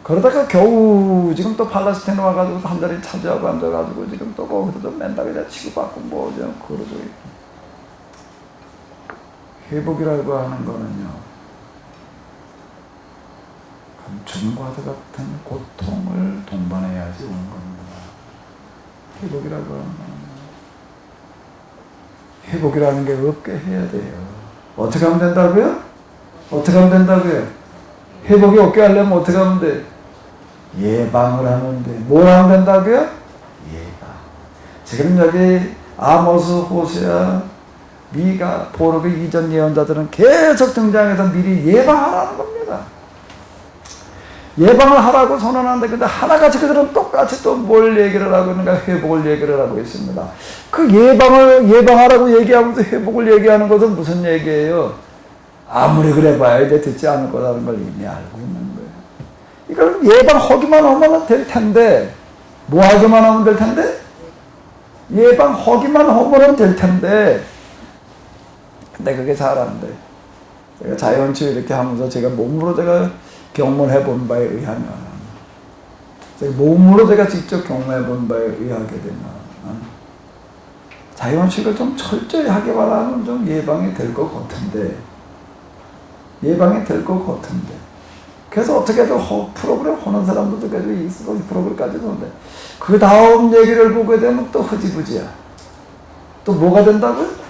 그러다가 겨우 지금 또 팔레스타인 와가지고 한 자리 차지하고 앉아가지고 지금 또 거기서 맨날 그냥 치고받고 뭐, 그러죠. 회복이라고 하는 거는요. 죽음과 같은 고통을 동반해야지 오는 겁니다. 회복이라고 하는 거는 회복이라는 게 없게 해야 돼요. 어떻게 하면 된다고요? 어떻게 하면 된다고요? 회복이 없게 하려면 어떻게 하면 돼? 예방을 하면 돼. 뭘 하면 된다고요? 예방. 지금 여기 아모스, 호세아, 미가, 보르크 이전 예언자들은 계속 등장해서 미리 예방하라는 겁니다. 예방을 하라고 선언하는데 근데 하나같이 그들은 똑같이 또 뭘 얘기를 하고 있는가? 회복을 얘기를 하고 있습니다. 그 예방하라고 얘기하면서 회복을 얘기하는 것은 무슨 얘기예요? 아무리 그래 봐야 이제 듣지 않을 거라는 걸 이미 알고 있는 거예요. 이걸 예방하기만 하면 될 텐데, 뭐 하기만 하면 될 텐데? 예방하기만 하면 될 텐데, 근데 그게 잘 안 돼. 제가 자연치유 이렇게 하면서 제가 몸으로 제가 경험해 본 바에 의하면, 몸으로 제가 직접 경험해 본 바에 의하게 되면, 자연치유를 좀 철저히 하기만 하면 좀 예방이 될 것 같은데, 그래서 어떻게든 프로그램 하는 사람들도 가지고 있어, 프로그램까지도 하는데, 그 다음 얘기를 보게 되면 또 흐지부지야. 또 뭐가 된다고요?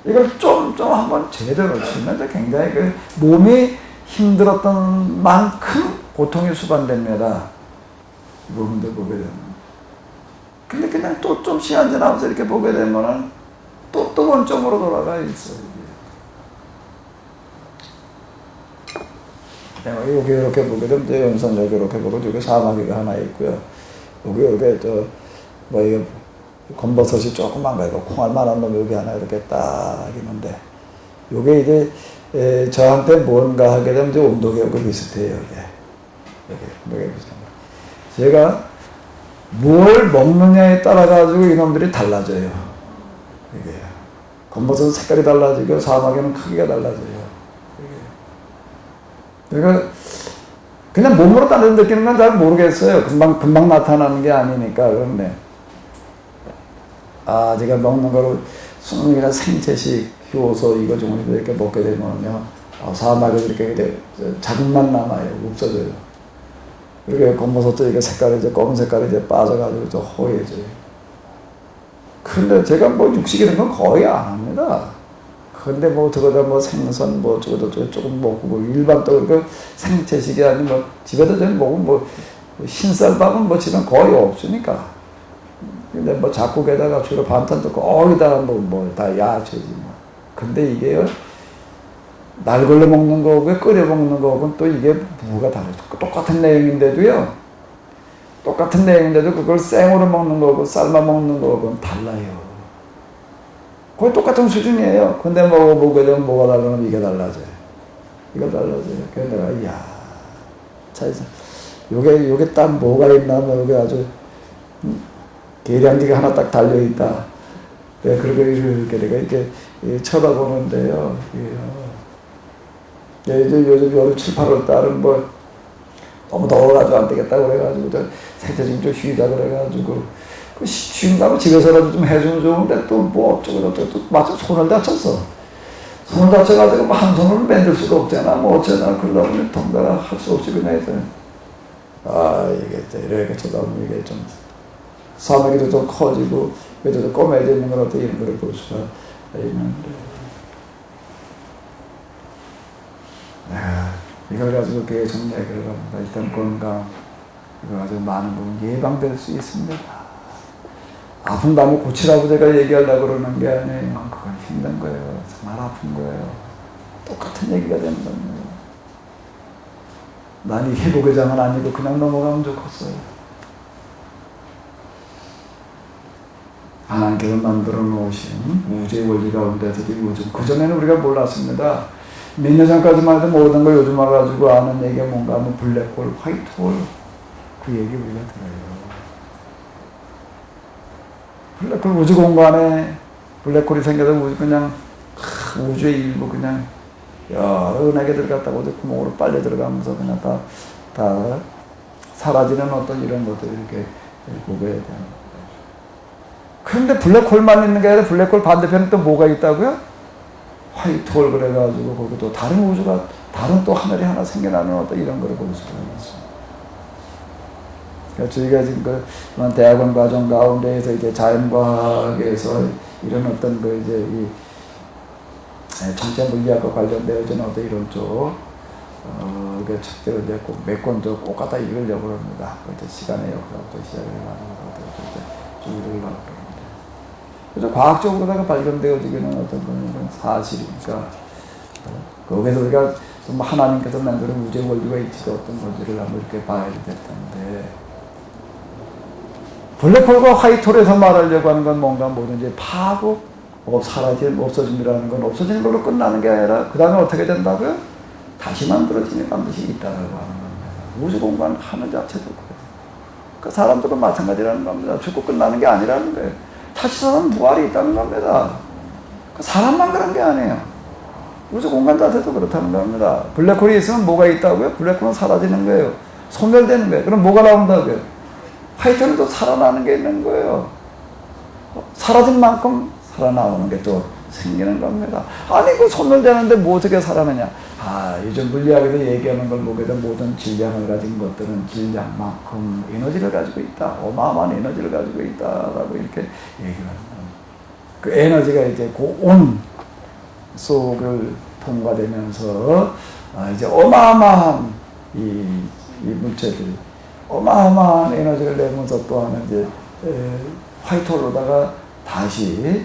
이걸 좀 한번 제대로 치면 굉장히 그 몸이 힘들었던 만큼 고통이 수반됩니다. 이 부분들 보게 되면. 근데 그냥 또 좀 시간 지나면서 이렇게 보게 되면은 또 원점으로 돌아가 있어요. 여기 이렇게 보게 되면 이제 연선 여기 이렇게 보고 여기 사마귀가 하나 있고요. 여기 이게 검버섯이 조그만 거 이거 콩알만한 놈 여기 하나 이렇게 딱 있는데 요게 이제 저한테 뭔가 하게 되면 이제 온도계하고 비슷해요. 온도계 비슷한 거. 제가 뭘 먹느냐에 따라 가지고 이놈들이 달라져요. 이게 검버섯 색깔이 달라지고 사마귀는 크기가 달라져요. 그러니까 그냥 몸으로 다른 느끼는 건 잘 모르겠어요. 금방 나타나는 게 아니니까. 그런데 제가 먹는 거를 수능이나 생채식, 효소 이거 좀 이렇게 먹게 되면요, 사마귀 이렇게 자국만 남아요. 없어져요. 그리고 검버섯도 이렇게 색깔이 이제 검은 색깔이 이제 빠져가지고 좀 허해져요. 근데 제가 뭐 육식 이런 건 거의 안 합니다. 근데 뭐 저거다 뭐 생선 뭐 저거다 조금 먹고 뭐 일반 또 그 생채식이 아니면 뭐 집에다 좀 먹으면 뭐 흰쌀밥은 뭐 집엔 거의 없으니까. 근데 뭐 잡곡에다가 주로 반찬도 거기다가 뭐 다 야채지 뭐. 근데 이게요, 날 걸러 먹는 거하고 끓여 먹는 거하고는 또 이게 뭐가 다르죠. 똑같은 내용인데도요, 그걸 생으로 먹는 거하고 삶아 먹는 거하고는 달라요. 거의 똑같은 수준이에요. 근데 먹어보게 되면 뭐가 달라면 이게 달라져요. 그래서 내가, 이야, 차에서, 요게 딱 뭐가 있나, 뭐, 요게 아주, 계량기가 하나 딱 달려있다. 네, 그리고 이렇게 내가 이렇게 쳐다보는데요. 이제 요즘 여름 7, 8월 달은 뭐, 너무 더워가지고 안 되겠다 그래가지고, 생태식 좀 쉬자 그래가지고, 쉰다고 집에서라도 좀 해주면 좋은데 또 뭐 어쩌고 또 마침 손을 다쳤어. 손을 다쳐가지고 뭐 한 손으로 만들 수가 없잖아. 뭐 어쩌나 그러다 보니 동달아 할 수 없이 그냥 했더니 이게 이렇게 쳐다보면 이게 좀 사마귀도 좀 커지고 그래도 좀 꼬매져 있는 걸 어떻게 이런 걸 볼 수가 있는데 이걸 가지고 계속 얘기를 합니다. 일단 건강 이거 가지고 많은 부분 예방될 수 있습니다. 아픈 다음에 고치라고 제가 얘기하려고 그러는 게 아니에요. 그건 힘든 거예요. 정말 아픈 거예요. 똑같은 얘기가 되는 겁니다. 난 이 회복의 장은 아니고 그냥 넘어가면 좋겠어요. 하나님께서 만들어 놓으신 우주의 원리 가운데서 요즘 그전에는 우리가 몰랐습니다. 몇 년 전까지만 해도 모든 걸 요즘 와가지고 아는 얘기가 뭔가 하면 블랙홀, 화이트홀 그 얘기 우리가 들어요. 블랙홀 우주 공간에 블랙홀이 생겨서 그냥 우주의 일부 그냥 여러 은하계들 갖다가 어디 구멍으로 빨려 들어가면서 그냥 다 사라지는 어떤 이런 것들 이렇게 보게 되는 거예요. 그런데 블랙홀만 있는 게 아니라 블랙홀 반대편에 또 뭐가 있다고요? 화이트홀 그래가지고 거기 또 다른 우주가 다른 또 하늘이 하나 생겨나는 어떤 이런 거를 볼 수가 있습니다. 그러니까 저희가 지금 그 대학원 과정 가운데에서 이제 자연과학에서 이런 어떤 그 이제 이 정체 물리학과 관련되어진 어떤 이런 쪽 그 책들을 이제 꼭 몇 권 꼭 갖다 읽으려고 합니다. 이제 시간의 역사부터 시작을 해가지고 좀 읽으려고 합니다. 그래서 과학적으로다가 발견되어지기는 어떤 그런 사실이니까 거기서 우리가 좀 하나님께서 만드는 우주의 원리가 있지도 어떤 건지를 한번 이렇게 봐야 될 텐데 블랙홀과 화이트홀에서 말하려고 하는 건 뭔가 뭐든지 파고 없어짐이라는 건 없어지는 걸로 끝나는 게 아니라 그 다음에 어떻게 된다고요? 다시 만들어지는 반드시 있다라고 하는 겁니다. 우주 공간 하는 자체도 그래요. 그 사람들은 마찬가지라는 겁니다. 죽고 끝나는 게 아니라는 거예요. 다시 사는 부활이 있다는 겁니다. 그 사람만 그런 게 아니에요. 우주 공간 자체도 그렇다는 겁니다. 블랙홀이 있으면 뭐가 있다고요? 블랙홀은 사라지는 거예요. 소멸되는 거예요. 그럼 뭐가 나온다고요? 화이트는 또 살아나는 게 있는 거예요. 사라진 만큼 살아나오는 게 또 생기는 겁니다. 아니 그 소멸되는데 뭐 어떻게 살아나냐? 요즘 물리학에서 얘기하는 걸 보게 되면 모든 질량을 가진 것들은 질량만큼 에너지를 가지고 있다. 어마어마한 에너지를 가지고 있다라고 이렇게 얘기를 합니다. 그 에너지가 이제 그 온 속을 통과되면서 이제 어마어마한 이 물체들이 어마어마한 에너지를 내면서 또한 이제 화이트홀로다가 다시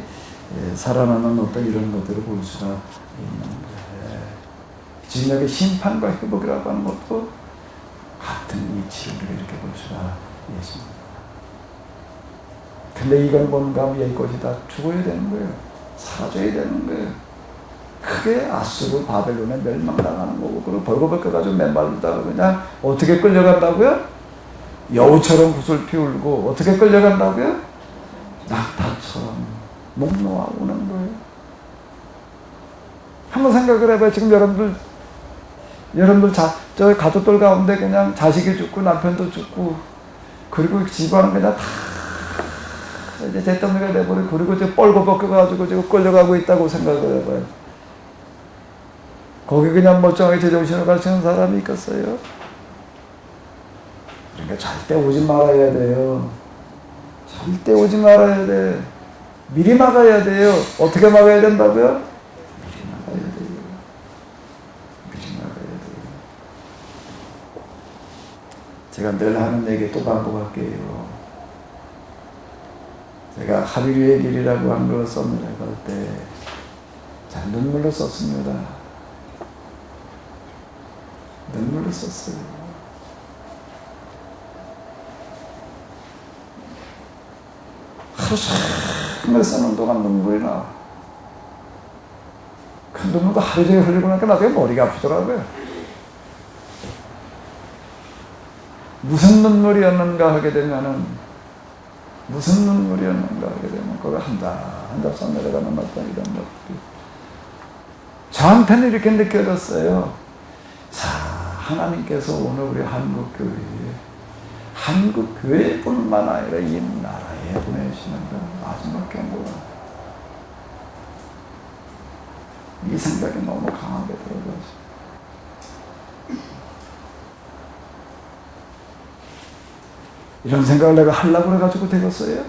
살아나는 어떤 이런 것들을 볼 수가 있는 진력의 심판과 회복이라고 하는 것도 같은 이치를 이렇게 볼 수가 있습니다. 근데 이건 뭔가 얘 것이 다 죽어야 되는 거예요. 사라져야 되는 거예요. 크게 아수르 바벨론에 멸망당하는 거고 그리고 벌거벗겨가지고 맨발로다가 그냥 어떻게 끌려간다고요? 여우처럼 붓을 피울고 어떻게 끌려간다고요? 낙타처럼 목 놓아 오는 거예요. 한번 생각을 해봐요. 지금 여러분들 저 가족들 가운데 그냥 자식이 죽고 남편도 죽고 그리고 집안은 그냥 다 이제 잿더미가 돼버리고 그리고 이제 뻘거벗겨가지고 지금 끌려가고 있다고 생각을 해봐요. 거기 그냥 멀쩡하게 제정신을 가르치는 사람이 있겠어요? 그러니까 절대 오지 말아야 돼요. 절대 오지 말아야 돼. 미리 막아야 돼요. 어떻게 막아야 된다고요? 미리 막아야 돼요. 미리 막아야 돼요. 제가 늘 하는 얘기 또 반복할게요. 제가 하비류의 길이라고 한 걸 썼느라 그때 자 눈물로 썼습니다. 눈물로 썼어요. 하루 종일 쓰는 동안 눈물이 나. 그 눈물도 하루 종일 흘리고 나니까 나중에 머리가 아프더라고요. 무슨 눈물이었는가 하게 되면은 무슨 눈물이었는가 하게 되면 그걸 한답 써 내려가는 어떤 이런 것들이 저한테는 이렇게 느껴졌어요. 자, 하나님께서 오늘 우리 한국교회뿐만 아니라 이 나라에 보내시는 마지막 경고가 이 생각이 너무 강하게 들어가서 이런 생각을 내가 하려고 그래가지고 되겠어요?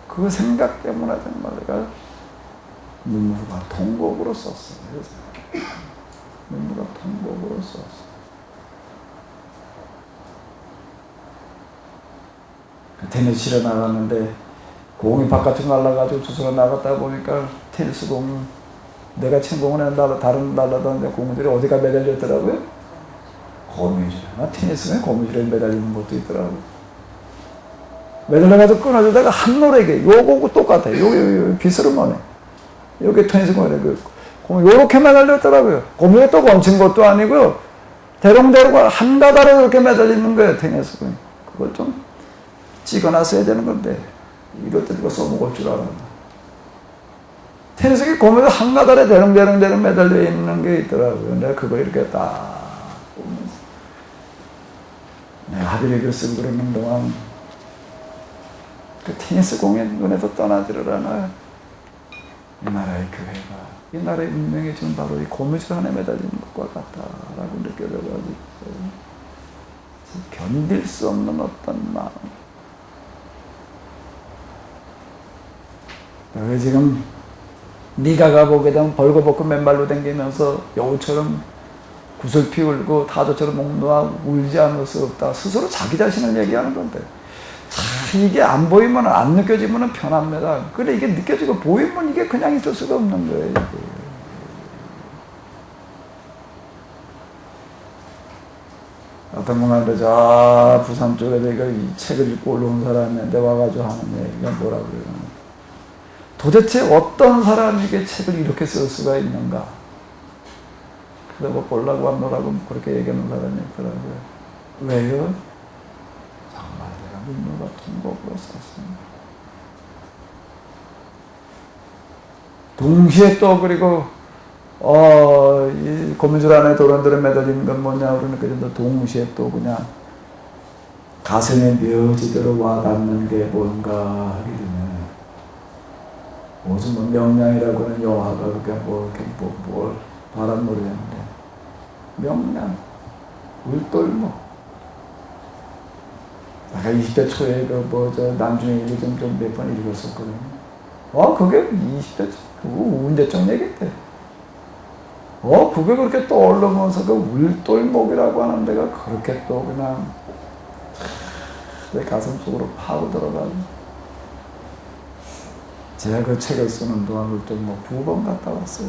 그 생각 때문에 정말 내가 눈물과 통곡으로 썼어요. 눈물과 통곡으로 썼어요. 테니스 치러 나갔는데 공이 바깥으로 날아가지고 주소로 나갔다 보니까 테니스 공 내가 친 공은 다른 날아다니는 공들이 어디가 매달려 있더라고요? 거미줄에. 테니스는 거미줄에 매달리는 것도 있더라고요. 매달려가지고 끊어주다가 한 노래게 요거고 똑같아요. 여기 비스름하네. 여기 테니스 공에 공이 요렇게 매달렸더라고요. 거미가 또 얹힌 것도 아니고요. 대롱대롱 한 가닥에 이렇게 매달려 있는 거예요, 테니스공이. 그걸 좀 찍어놨어야 되는 건데, 이럴 때 누가 써먹을 줄 알아. 테니스공이 고무에서 한 가닥에 대롱대롱 매달려 있는 게 있더라고요. 내가 그거 이렇게 딱 보면서. 내가 하비리 글 쓰고 그러는 동안, 그 테니스공의 눈에서 떠나지를 않아요. 이 나라의 교회가, 이 나라의 운명이 지금 바로 이 고무줄 안에 매달리는 것과 같다라고 느껴져가지고 견딜 수 없는 어떤 마음. 내가 지금 미가가 보게 되면 벌거벗고 맨발로 댕기면서 여우처럼 구슬피 울고 타조처럼 목 놓아 울지 않을 수 없다. 스스로 자기 자신을 얘기하는 건데. 이게 안 보이면, 안 느껴지면 편합니다. 근데 이게 느껴지고 보이면 이게 그냥 있을 수가 없는 거예요. 이게. 어떤 분한테 저 부산 쪽에서 이 책을 읽고 올라온 사람인데 와가지고 하는 얘기가 뭐라고 그래요. 도대체 어떤 사람이 이게 책을 이렇게 쓸 수가 있는가. 그러고 보려고 왔노라고 그렇게 얘기하는 사람이 있더라고요. 왜요? 정말 내가 눈물 같은 곡으로 썼습니다. 동시에 또 그리고 이 고무줄 안에 도런도런 매달리는 건 뭐냐 그러니까 동시에 또 그냥 가슴에 묘지대로 와닿는 게 뭔가 하게 되면 무슨 뭐 명량이라고 하는 영화가 그렇게 뭘 바람 노래인데 명량 울돌목 내가 20대 초에 남중에 일기 좀 몇 번 읽었었거든요. 그게 20대 초 운대적 얘기인데 그게 그렇게 떠오르면서 그 울돌목이라고 하는 데가 그렇게 또 그냥 내 가슴 속으로 파고 들어가고 제가 그 책을 쓰는 동안 울돌목 2번 갔다 왔어요.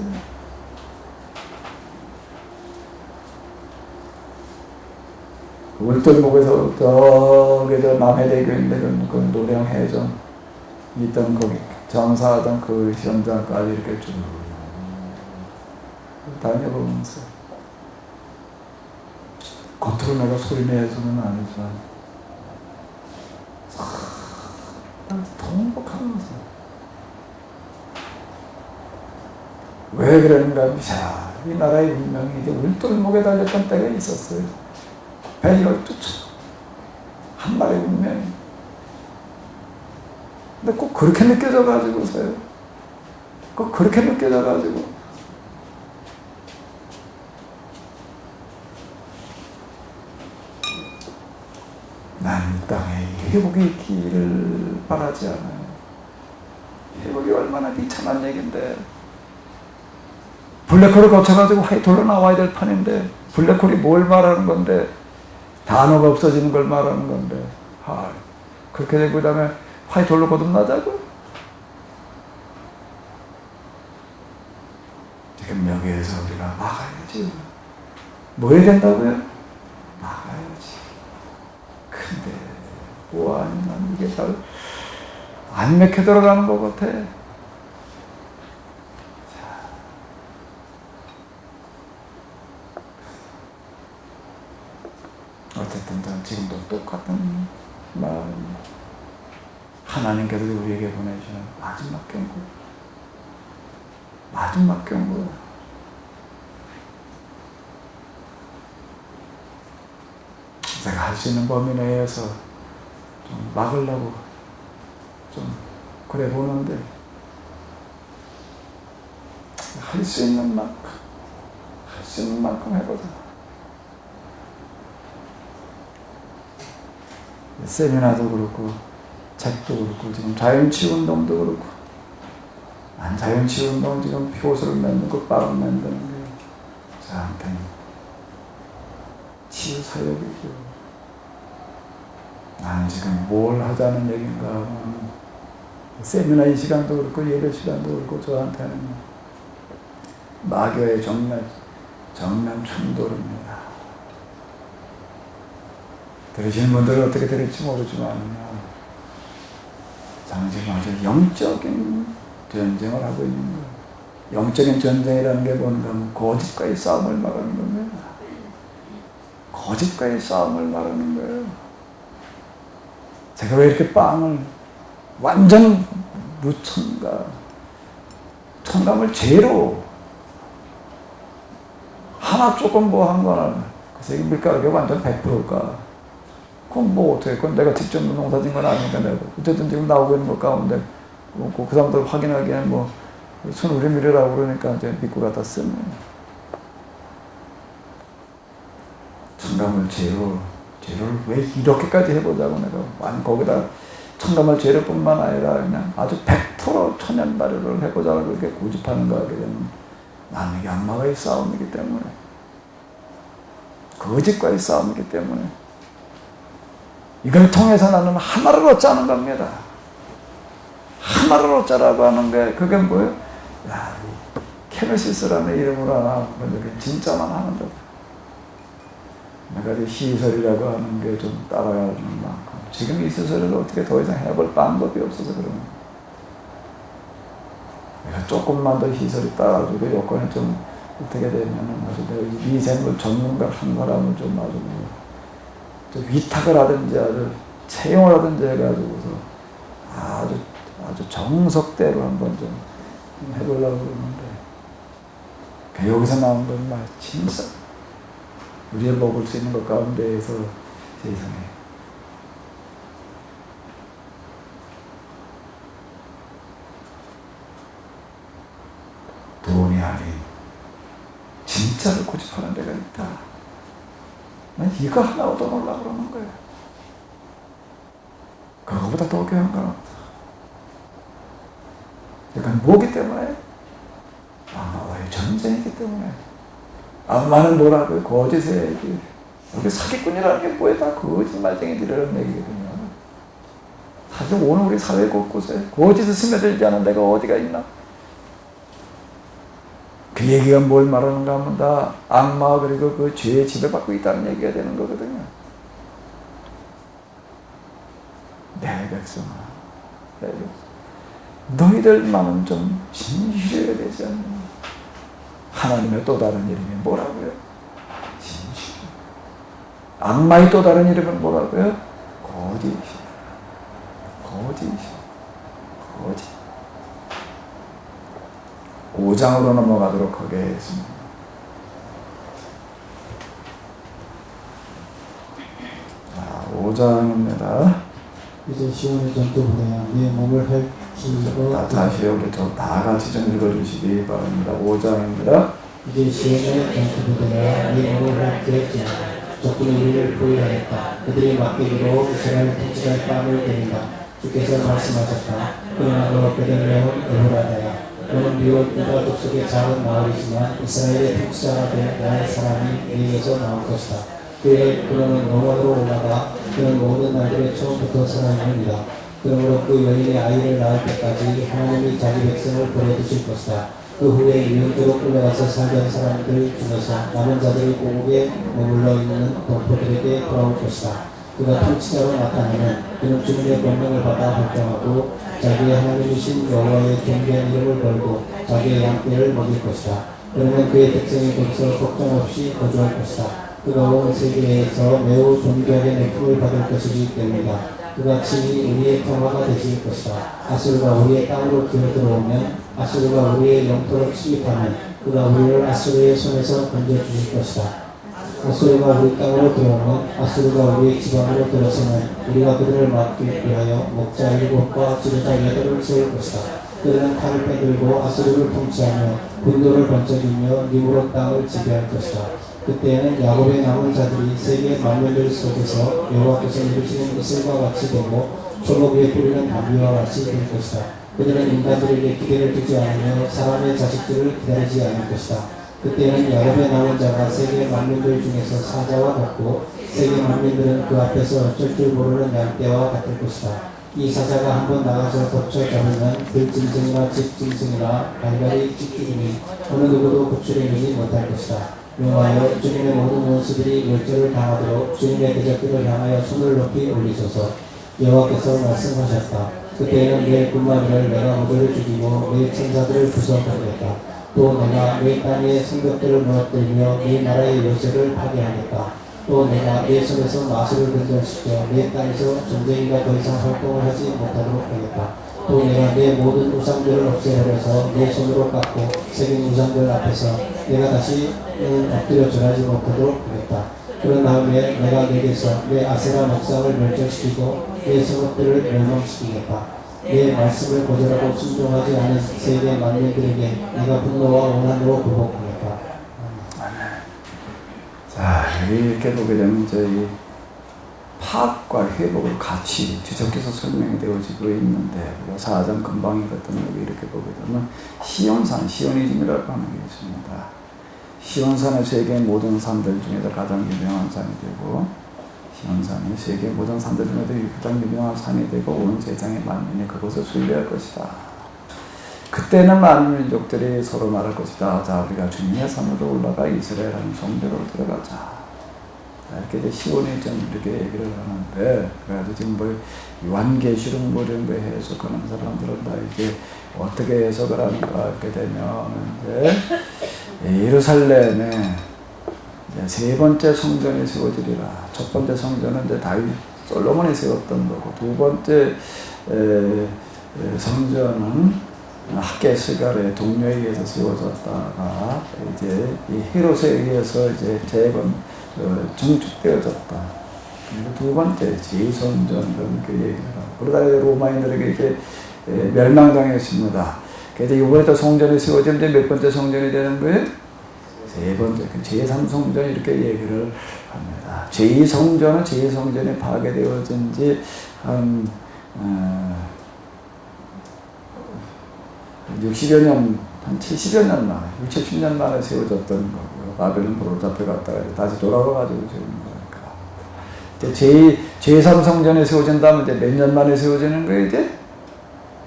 울돌목에서 저기 저 남해대교에 있는 그 노령 해전 있던 거기 정사하던 그 현장까지 이렇게 쭉 다녀보면서 겉으로 내가 소리 내서는 아니지만 통복하면서 왜 그러는가 이 나라의 운명이 이제 울돌목에 달렸던 때가 있었어요. 112초 한 마리 운명이. 근데 꼭 그렇게 느껴져가지고서요. 꼭 그렇게 느껴져가지고 난 이 땅에 회복이 있기를 바라지 않아요. 회복이 얼마나 비참한 얘기인데 블랙홀을 거쳐가지고 화이트홀로 나와야 될 판인데 블랙홀이 뭘 말하는 건데 단어가 없어지는 걸 말하는 건데 그렇게 되고 그 다음에 화이트홀로 거듭나자고? 지금 여기에서 우리가 막아야지. 뭐 해야 된다고요? 막아야지. 근데 뭐하니 난 이게 잘 안 맥혀 들어가는 것 같아. 어쨌든 전 지금도 똑같은 마음. 하나님께서 우리에게 보내주는 마지막 경고. 마지막 경고. 제가 할 수 있는 범위 내에서 좀 막으려고 좀 그래 보는데 할 수 있는 만큼 할 수 있는 만큼 해보자. 세미나도 그렇고 책도 그렇고 지금 자연치유운동도 그렇고 난 자연치유운동 지금 효소를 만드는 거 빵을 만드는 게 저한테는 치유사역이죠. 나는 지금 뭘 하자는 얘기인가 하면 세미나 이 시간도 그렇고 예배 시간도 그렇고 저한테는 마교의 정면 충돌입니다. 들으시는 분들은 어떻게 들을지 모르지만 저는 지금 아주 영적인 전쟁을 하고 있는 거예요. 영적인 전쟁이라는 게 뭔가 하면 거짓과의 싸움을 말하는 겁니다. 거짓과의 싸움을 말하는 거예요. 제가 왜 이렇게 빵을 완전 무첨가, 첨가물 제로 하나 조금 뭐 한 거는 그래서 이 밀가루가 완전 100%일까? 그럼 뭐 어떻게? 그건 내가 직접 농사진 건 아니니까 내가 어쨌든 지금 나오고 있는 것 가운데 그 사람들 확인하기에는 뭐 순우리밀이라고 그러니까 이제 믿고 갖다 쓰는 첨가물 제로를 왜 이렇게까지 해보자고 내가 거기다 첨가물 제로뿐만 아니라 그냥 아주 100% 천연 발효를 해보자고 그렇게 고집하는 거야. 나는 이게 악마와의 싸움이기 때문에, 거짓과의 싸움이기 때문에 이걸 통해서 나는 하나를 얻자는 겁니다. 하나를 얻자라고 하는 게 그게 뭐예요? 야, 케메시스라는 이름으로 하나 진짜만 하는 거다. 내가 이제 시설이라고 하는 게 좀 따라가는 만큼 지금 이 시설을 어떻게 더 이상 해볼 방법이 없어서 그러는 거예요. 내가 조금만 더 시설이 따라주고 여건이 좀 어떻게 되면은 아주 내가 미생물 전문가 한 사람을 좀 아주 좀 위탁을 하든지 아주 채용을 하든지 해가지고서 아주 정석대로 한번 좀 해보려고 그러는데 여기서 나온 건 막 진짜 우리가 먹을 수 있는 것 가운데에서 세상에 돈이 아닌 진짜를 고집하는 데가 있다. 난 이거 하나 얻어놓으려고 그러는 거예요. 그거보다 더 귀한 건 없다. 이건 뭐기 때문에? 악마와의 전쟁이기 때문에. 악마는 뭐라고요? 거짓의 얘기. 여기 사기꾼이라는 게 뭐예요? 다 거짓말쟁이들이라는 얘기거든요. 사실 오늘 우리 사회 곳곳에 거짓을 스며들지 않은 데가 어디가 있나? 그 얘기가 뭘 말하는가 하면 다 악마 그리고 그 죄에 지배받고 있다는 얘기가 되는 거거든요. 내 백성아, 내 백성. 너희들만은 좀 진실해야 되지 않나? 하나님의 또 다른 이름이 뭐라고요? 진실. 악마의 또 다른 이름은 뭐라고요? 거짓. 거짓. 5장으로 넘어가도록 하겠습니다. 자, 5장입니다. 이제 시온의 전투부대야 네 몸을 핥히고 다시 여기 다 같이 좀 읽어주시기 바랍니다. 5장입니다. 이제 시온의 전투부대야 네 몸을 핥히었지만 적군이 우리를 포위하였다. 그들이 막대기로 이스라엘 통치할 뺨을 때린다. 주께서 말씀하셨다. 그러나 너 베들레헴 에브라다야 너는 비록 유다 족속의 작은 마을이지만 이스라엘의 통치자가 될 나의 사람이 네에게서 나올 것이다. 그는 노원으로 올라가 그는 모든 날들의 처음부터 살아있느니라. 그러므로 그 여인의 아이를 낳을 때까지 하나님이 자기 백성을 버려두실 것이다. 그 후에 유형대로 끌려가서 살던 사람들 중에서 남은 자들이 고국에 머물러 있는 동포들에게 돌아올 것이다. 그가 통치자로 나타나면 그는 주님의 명령을 받아 활동하고 자기의 하나님이신 여호와의 존귀한 이름을 걸고 자기의 양떼를 먹일 것이다. 그러면 그의 백성이 거기서 걱정 없이 거주할 것이다. 그가 온 세계에서 매우 존귀하게 내품을 받을 것이기 때문이다. 그가 친히 우리의 평화가 되실 것이다. 아수르가 우리의 땅으로 기어들어오면 아수르가 우리의 영토로 침입하면 그가 우리를 아수르의 손에서 건져주실 것이다. 아수르가 우리 땅으로 들어오면 아수르가 우리의 지방으로 들어서면 우리가 그들을 막기 위하여 목자 7과 지도자 8을 세울 것이다. 그들은 칼을 빼들고 아수르를 통치하며 분노를 번쩍이며 니므롯 땅을 지배할 것이다. 그때에는 야곱의 남은 자들이 세계 만면들 속에서 여호와께서 이루시는 이슬과 같이 되고 초목 위에 뿌리는 담비와 같이 될 것이다. 그들은 인간들에게 기대를 두지 않으며 사람의 자식들을 기다리지 않을 것이다. 그때는 야곱의 남은 자가 세계 만민들 중에서 사자와 같고 세계 만민들은 그 앞에서 어쩔 줄 모르는 양떼와 같을 것이다. 이 사자가 한번 나가서 덮쳐 잡으면 들짐승이나 집짐승이나 갈갈이 찢기니 어느 누구도 구출해내지 못할 것이다. 여호와여 주님의 모든 원수들이 멸절을 당하도록 주님의 대적들을 향하여 손을 높이 올리소서. 여호와께서 말씀하셨다. 그때에는 내 군마들을 내가 모조리 죽이고 내 천사들을 부숴버리겠다. 또 내가 네 땅의 성벽들을 무너뜨리며 네 나라의 요새를 파괴하겠다. 또 내가 내 손에서 마술을 근절시켜 내 땅에서 전쟁이가 더 이상 활동을 하지 못하도록 하겠다. 또 내가 내 모든 우상들을 없애버려서 내 손으로 깎고 새긴 우상들 앞에서 내가 다시는 엎드려 절하지 못하도록 하겠다. 그런 다음에 내가 내게서 내 아세라 목상을 멸절시키고 내 성읍들을 멸망시키겠다. 내 말씀을 거절하고 순종하지 않은 세계 만민들에게 내가 분노와 원한으로 굴복하겠다. 자, 여기 이렇게 보게 되면 저희 파악과 회복을 같이 뒤섞여서 설명이 되어지고 있는데, 우리가 4장 금방 읽었던 여기 이렇게 보게 되면 시온산, 시오니즘이라고 하는 게 있습니다. 시온산은 세계 모든 산들 중에서 가장 유명한 산이 되고, 시온산이 세계 모든 산들 중에도 가장 유명한 산이 되고, 온 세상의 만민이 그곳을 숭배할 것이다. 그때는 많은 민족들이 서로 말할 것이다. 자, 우리가 주님의 산으로 올라가 이스라엘하는 성벽으로 들어가자. 이렇게 이제 시온이즘 이렇게 얘기를 하는데, 그래가지고 지금 뭐 요한계시록 뭐 이런 거 해석하는 사람들은 다 이게 어떻게 해석을 하는가 이렇게 되면 이제 예루살렘에 이제 세 번째 성전이 세워지리라. 첫 번째 성전은 이제 다윗 솔로몬이 세웠던 거고, 두 번째 성전은 학개스갈의 동료에 의해서 세워졌다가 이제 이 헤롯에 의해서 이제 증축되어졌다. 그리고 두 번째 제2성전 이렇게 얘기를 하고, 그러다가 로마인들에게 이제 멸망당했습니다. 그래서 이번에 또 성전이 세워지면 몇 번째 성전이 되는 거예요? 세 번째, 제3성전 이렇게 얘기를 합니다. 제2성전은 제2성전이 파괴되어진 지 한 60여 년, 한 70여 년 만에, 60, 70년 만에 세워졌던 거고요. 바벨론으로 잡혀갔다가 다시 돌아와가지고 세우는 거니까. 이제 제3성전에 세워진다면 이제 몇 년 만에 세워지는 거예요, 이제?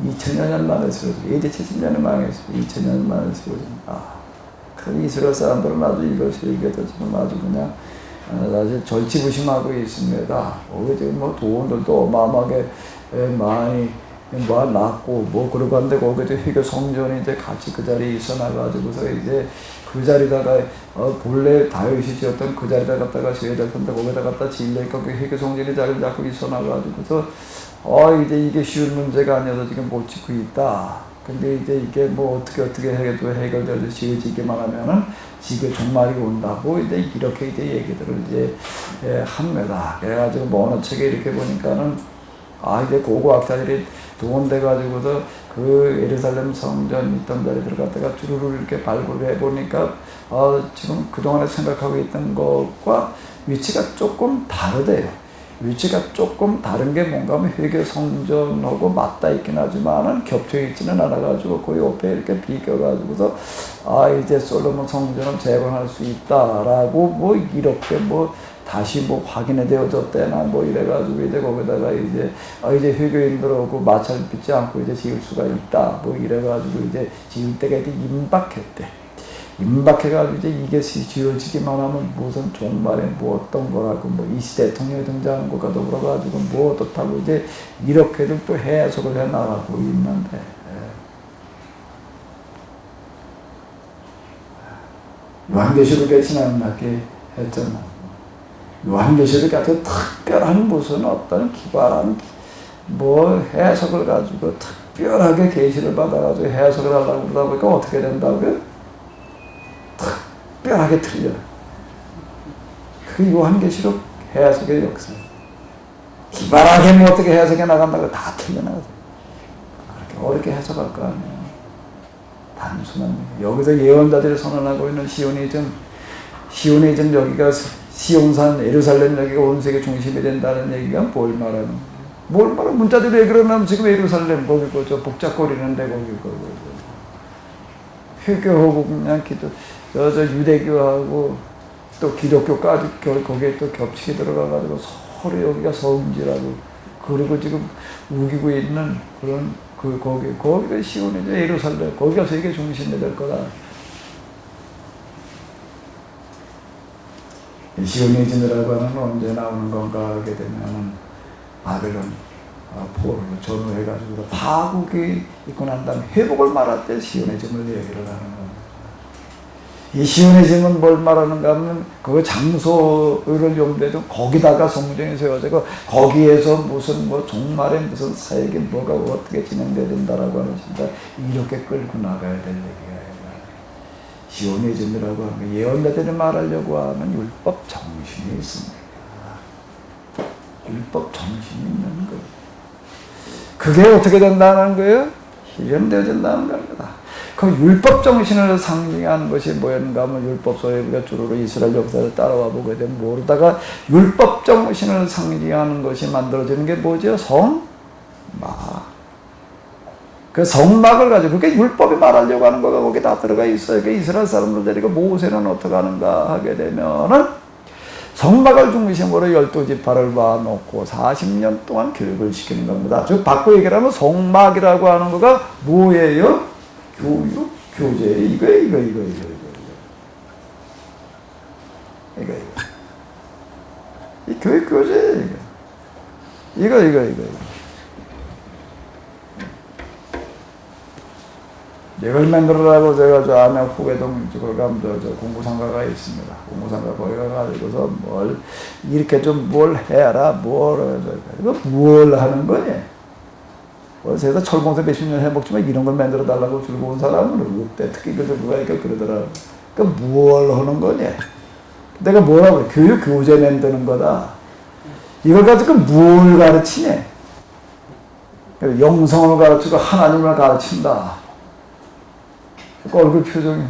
2000여 년 만에 세워지고, 이제 70년을 망했어요. 2000년 만에 세워진다. 그 이스라엘 사람들은 아주 이것을 이겨도 지금 아주 그냥, 사실 절치부심하고 있습니다. 지금 뭐 돈들도 어마어마하게 많이 낳고 그러고 한데, 거기서 이게 성전이 이제 같이 그 자리에 있어놔가지고서 이제 그 자리다가 본래 다윗이 지었던 그 자리다 갖다가 세워질 텐데, 거기다 갖다 지으니까 그 회개 성전이 자리를 잡고 있어놔가지고서 이제 이게 쉬운 문제가 아니어서 지금 못 짓고 있다. 근데 이제 이게 뭐 어떻게 해도 해결돼서 지어지기만 하면은 지금 종말이 온다고 이제 이렇게 이제 얘기들을 이제 합니다. 그래가지고 뭐 어느 책에 이렇게 보니까는 이제 고고학자들이 동원돼가지고서 그 예루살렘 성전 있던 자리 들어갔다가 주르르 이렇게 발굴을 해보니까 지금 그동안에 생각하고 있던 것과 위치가 조금 다르대요. 위치가 조금 다른 게 뭔가 하면 회개 성전하고 맞닿아 있긴 하지만은 겹쳐 있지는 않아가지고 그 옆에 이렇게 비껴가지고서 이제 솔로몬 성전을 재건할 수 있다라고 뭐 이렇게 뭐 다시 뭐 확인이 되어졌대나 뭐 이래가지고 이제 거기다가 이제 회교인들하고 마찰 빚지 않고 이제 지을 수가 있다 뭐 이래가지고 이제 지을 때가 이제 임박했대. 임박해가지고 이제 이게 지어지기만 하면 무슨 종말에 뭐 어떤 거라고 뭐 이시 대통령이 등장한 것과 더불어가지고 뭐 어떻다고 이제 이렇게들 또 해석을 해 나가고 있는데. 요한계시록에 지난학기 했잖아. 요한계시록이 아주 특별한 무슨 어떤 기발한 뭐 해석을 가지고 특별하게 계시를 받아가지고 해석을 하려고 그러다 보니까 어떻게 된다고요? 특별하게 틀려. 그 요한계시록 해석의 역사. 기발하게 뭐 어떻게 해석해 나간다고 다 틀려나가죠. 그렇게 어렵게 해석할 거 아니에요. 단순한 여기서 예언자들이 선언하고 있는 시오니즘 여기가 시온산 예루살렘 여기가 온 세계 중심이 된다는 얘기가 뭘 말하는 거예요? 문자대로 얘기를 하면 지금 예루살렘 거기고 저 복잡거리는데 거기고 회교하고 그냥 저 유대교하고 또 기독교까지 거기에 또 겹치게 들어가가지고 서로 여기가 성지라고 그리고 지금 우기고 있는 그런 거기가 시온이죠. 예루살렘 거기가 세계 중심이 될 거다. 시오니즘이라고 하는 건 언제 나오는 건가 하게 되면은 바벨론 포로로 전후해가지고 파국이 있고 난 다음에 회복을 말할 때 시오니즘을 얘기를 하는 겁니다. 이 시온해짐은 뭘 말하는가 하면 그 장소를 용도해도 거기다가 성전이 세워지고 거기에서 무슨 뭐 종말에 무슨 사역이 뭐가 어떻게 진행돼야 된다라고 하는 진짜 이렇게 끌고 나가야 될 얘기가 시온해짐이라고 하는 거 예언자들이 말하려고 하면 율법 정신이 있습니다. 율법 정신이 있는 거예요. 그게 어떻게 된다는 거예요? 실현되어진다는 겁니다. 그 율법 정신을 상징하는 것이 뭐였는가 하면 율법서에 우리가 주로 이스라엘 역사를 따라와 보게 되면 모르다가 율법 정신을 상징하는 것이 만들어지는 게 뭐죠? 성막. 그 성막을 가지고 그게 율법이 말하려고 하는 거가 거기 다 들어가 있어요. 그 이스라엘 사람들 데리고 모세는 어떻게 하는가 하게 되면은 성막을 중심으로 12지파를 놔놓고 40년 동안 교육을 시키는 겁니다. 즉 바꿔 얘기를 하면 성막이라고 하는 거가 뭐예요? 교육, 교제, 이거. 이 교육, 교제, 이거. 이걸 만들으라고 제가 저 안에 후계동 쪽을 가면 저 공부상가가 있습니다. 공부상가 거기 가가지고서 이렇게 좀 뭘 해라, 이거 뭘 하는 거니? 그래서 철공사 몇십 년 해먹지만 이런 걸 만들어 달라고 들고 온 사람은 없대. 특히 누가 이렇게 그러더라고. 그 뭘 하는 거냐? 내가 뭐라고 해? 교육 교재 만드는 거다. 이걸 가지고 뭘 가르치냐? 영성을 가르치고 하나님을 가르친다. 얼굴 표정이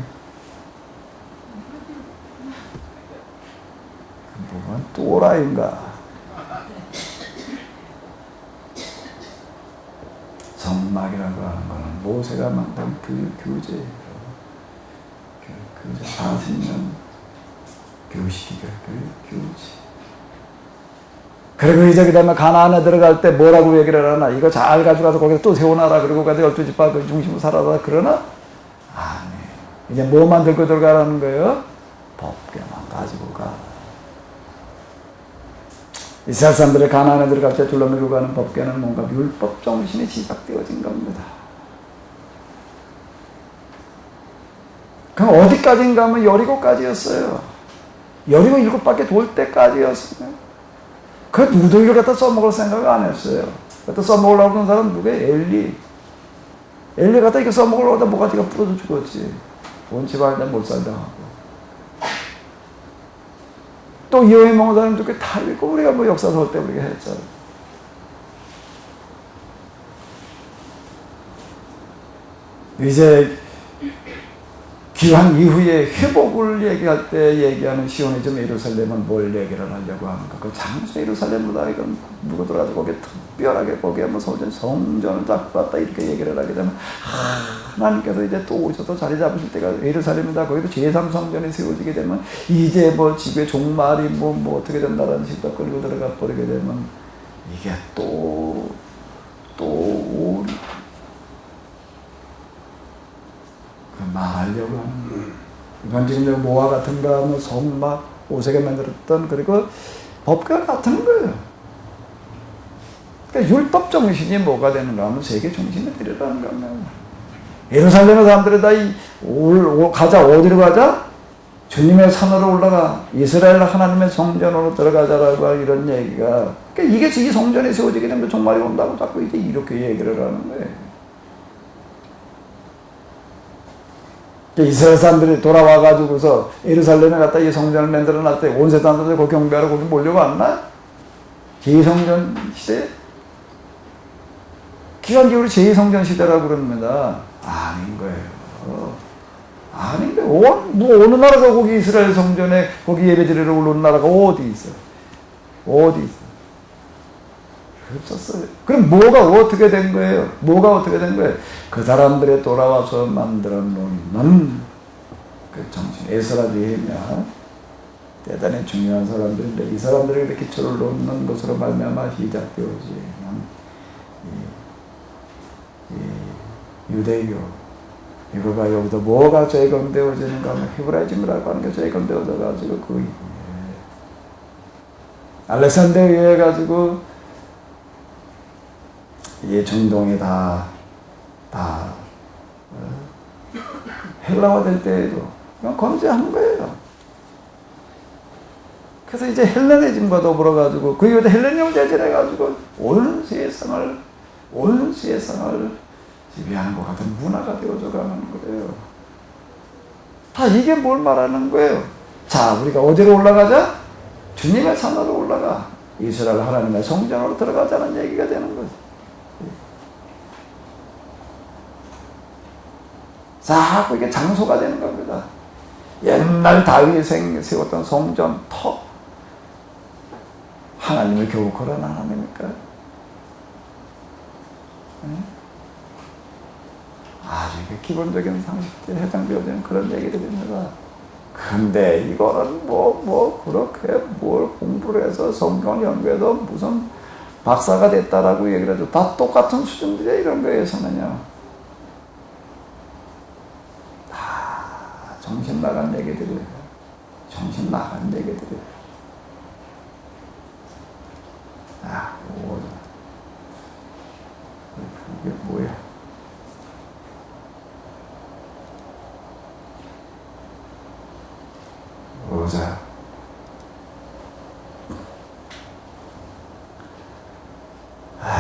뭐가 또라이인가? 성막이라고 하는 거는 모세가 만든 교재예요. 교재 40년 교식이가 교재. 그리고 이제 그 다음에 가나안에 들어갈 때 뭐라고 얘기를 하나? 이거 잘 가져가서 거기서 또 세워놔라. 그리고 가서 12지파 그 중심으로 살아라. 그러나? 아니. 이제 뭐만 들고 들어가라는 거예요? 법궤만 가지고 가. 이스라엘 사람들이 가나안에 들어갈 때 둘러밀고 가는 법궤는 뭔가 율법 정신이 시작되어진 겁니다. 그럼 어디까지인가 하면 여리고까지였어요. 여리고 7바퀴 돌 때까지였어요. 그 누구도 이걸 갖다 써먹을 생각 안 했어요. 갖다 써먹으려고 하는 사람은 누구예요? 엘리 갖다 이거 써먹으려고 하다 뭐가지가 부러져 죽었지. 온 집안에 못 산다 하고. 또 이호에 먹은 사람도 꽤 다 있고, 우리가 뭐 역사서 때 우리가 했잖아요. 이제 귀환 이후에 회복을 얘기할 때 얘기하는 시온이즘 예루살렘은 뭘 얘기를 하려고 하는가? 그 장소 예루살렘보다 이건 누구들 아주 거기에 특별하게 거기에 뭐 성전을 잡고 왔다 이렇게 얘기를 하게 되면 하나님께서 이제 또 오셔서 자리 잡으실 때가 예루살렘이다. 거기도 제3성전이 세워지게 되면 이제 뭐 지구의 종말이 뭐 어떻게 된다라는 식으로 끌고 들어가 버리게 되면 이게 또 말하려고 하는 거예요. 이건 지금 모아 같은가 하면 성막, 오색에 만들었던 그리고 법과 같은 거예요. 그러니까 율법 정신이 뭐가 되는가 하면 세계 중심에 들어가는 겁니다. 예루살렘의 사람들이 다 가자, 어디로 가자? 주님의 산으로 올라가 이스라엘 하나님의 성전으로 들어가자라고 이런 얘기가 그러니까 이게 이 성전이 세워지게 되면 종말이 온다고 자꾸 이제 이렇게 얘기를 하는 거예요. 이스라엘 사람들이 돌아와가지고서 예루살렘에 갔다 이 성전을 만들어 놨대. 온 세상 사람들이 거기 경배하러 거기 몰려왔나? 제2성전 시대? 기간적으로 제2성전 시대라고 그럽니다. 아닌 거예요. 아닌 거예요. 뭐 어느 나라가 거기 이스라엘 성전에 거기 예배드리러 올라온 나라가 어디 있어요? 어디 있어요? 없었어요. 그럼 뭐가 어떻게 된 거예요? 그 사람들이 돌아와서 만들어 놓는 그 정신. 에스라 느헤미야 대단히 중요한 사람들인데 이 사람들에게 기초를 놓는 것으로 말미암아 시작되어지는 이 유대교. 이거가 여기서 뭐가 재건되어지는가 하면 히브라이즘이라고 하는 게 재건되어져 가지고 그 알렉산더에 가지고 이게 중동이 다 헬라화 될 때에도 그건 건재한 거예요. 그래서 이제 헬레니즘과 더불어 가지고 그 이후에 헬레니즘 재질해 가지고 온 세상을 지배하는 것 같은 문화가 되어져 가는 거예요. 다 이게 뭘 말하는 거예요? 자, 우리가 어디로 올라가자? 주님의 산으로 올라가. 이스라엘 하나님의 성전으로 들어가자는 얘기가 되는 거지. 자꾸 이게 장소가 되는 겁니다. 옛날 다윗이 세웠던 성전 터. 하나님을 겨우 그런 하나님입니까? 아주 기본적인 상식에 해당되는 그런 얘기들입니다. 근데 이거는 그렇게 뭘 공부를 해서 성경 연구해서 무슨 박사가 됐다라고 얘기를 해도 다 똑같은 수준들이야, 이런 거에서는요. 다 정신 나간 얘기들이에요. 정신 나간 얘기들이에요. 이게 뭐야? 보자.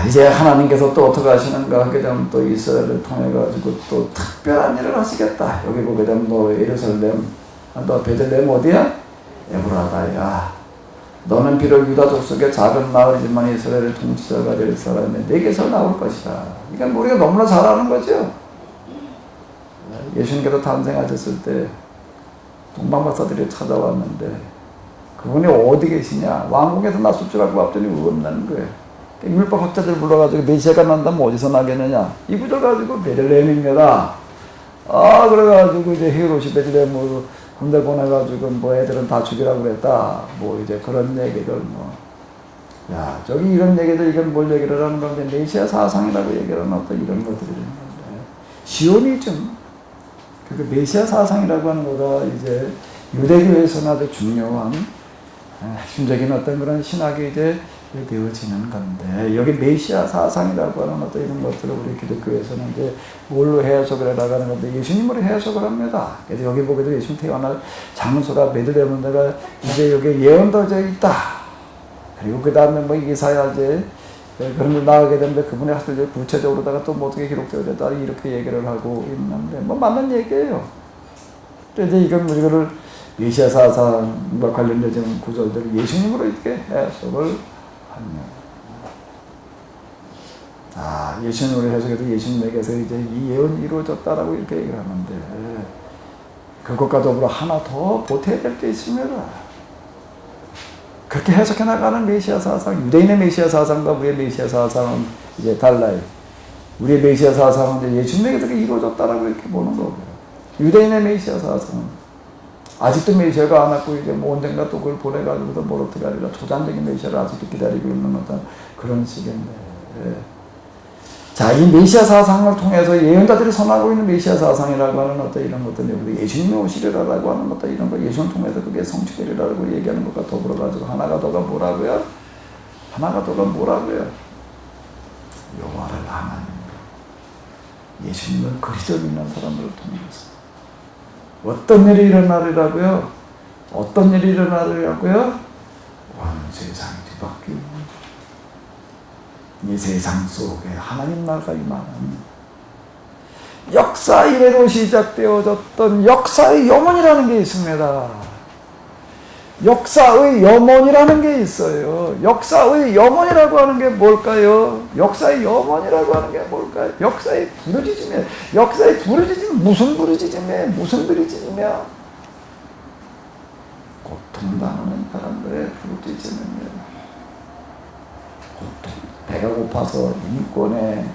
이제 하나님께서 또 어떻게 하시는가 하게 되면 또 이스라엘을 통해 가지고 또 특별한 일을 하시겠다. 여기 보게 되면 너 예루살렘, 너 베들레헴 어디야? 에브라다야. 너는 비록 유다 족속의 작은 마을이지만 이스라엘의 통치자가 될 사람이 내게서 나올 것이다. 이건 우리가 너무나 잘 아는 거죠. 예수님께서 탄생하셨을 때 동방박사들이 찾아왔는데 그분이 어디 계시냐? 왕궁에서 났을 줄 알고 왔더니 없는 거예요. 율법학자들 불러가지고 메시아가 난다면 어디서 나겠느냐? 이 구절 가지고 베들레헴입니다. 그래가지고 이제 헤롯이 베들레헴으로 군대 보내가지고 애들은 다 죽이라고 그랬다. 이제 그런 얘기들 야, 저기 이런 얘기들, 이건 뭘 얘기를 하는 건데, 메시아 사상이라고 얘기를 하는 어떤 이런 것들이 있는 건데, 시오니즘, 그 메시아 사상이라고 하는 거가 이제 유대교에서는 아주 중요한 핵심적인 어떤 그런 신학이 이제 되어지는 건데, 여기 메시아 사상이라고 하는 어떤 이런 것들을 우리 기독교에서는 이제 뭘로 해석을 해나가는 건데, 예수님으로 해석을 합니다. 그래서 여기 보게도 예수님 태어날 장소가 베들레헴은 내가 이제 여기 예언되어 있다. 그리고 그 다음에 이사야 이제 그런 데 나가게 되는데 그분의 하실 구체적으로다가 또 어떻게 기록되어 있다 이렇게 얘기를 하고 있는데 맞는 얘기예요. 그래서 이건 이거를 메시아 사상과 관련된 구절들을 예수님으로 이렇게 해석을 합니다. 예수님으로 해석해도 예수님에게서 이제 이 예언이 이루어졌다라고 이렇게 얘기를 하는데 그것과 더불어 하나 더 보태야 될 게 있습니다. 그렇게 해석해 나가는 메시아 사상, 유대인의 메시아 사상과 우리의 메시아 사상은 이제 달라요. 우리의 메시아 사상은 이제 예수님에게서 이루어졌다라고 이렇게 보는 거고요. 유대인의 메시아 사상은 아직도 메시아가 안 왔고 이제 언젠가 또 그걸 보내가지고도 뭘 어떻게 하리라 초장적인 메시아를 아직도 기다리고 있는 어떤 그런 식인데. 자, 이 메시아 사상을 통해서 예언자들이 선하고 있는 메시아 사상이라고 하는 어떤 이런 것들이 우리 예수님이 오시리라고 하는 어떤 이런 거 예수님 통해서 그게 성취되리라고 얘기하는 것과 더불어가지고 하나가 더가 뭐라고요? 여호와를 하나님, 예수님을 그리스도 믿는 사람들을 통해서 어떤 일이 일어나리라고요? 온 세상이 뒤바뀌고 이 세상 속에 하나님 나라가 임하는 역사 이래로 시작되어졌던 역사의 염원이라는 게 있습니다. 역사의 염원이라는 게 있어요. 역사의 염원이라고 하는 게 뭘까요? 역사의 염원이라고 하는 게 뭘까요? 역사의 부르짖음이에요. 역사의 부르짖음, 무슨 부르짖음이야? 고통당하는 사람들의 부르짖음입니다. 고통, 배가 고파서 인권에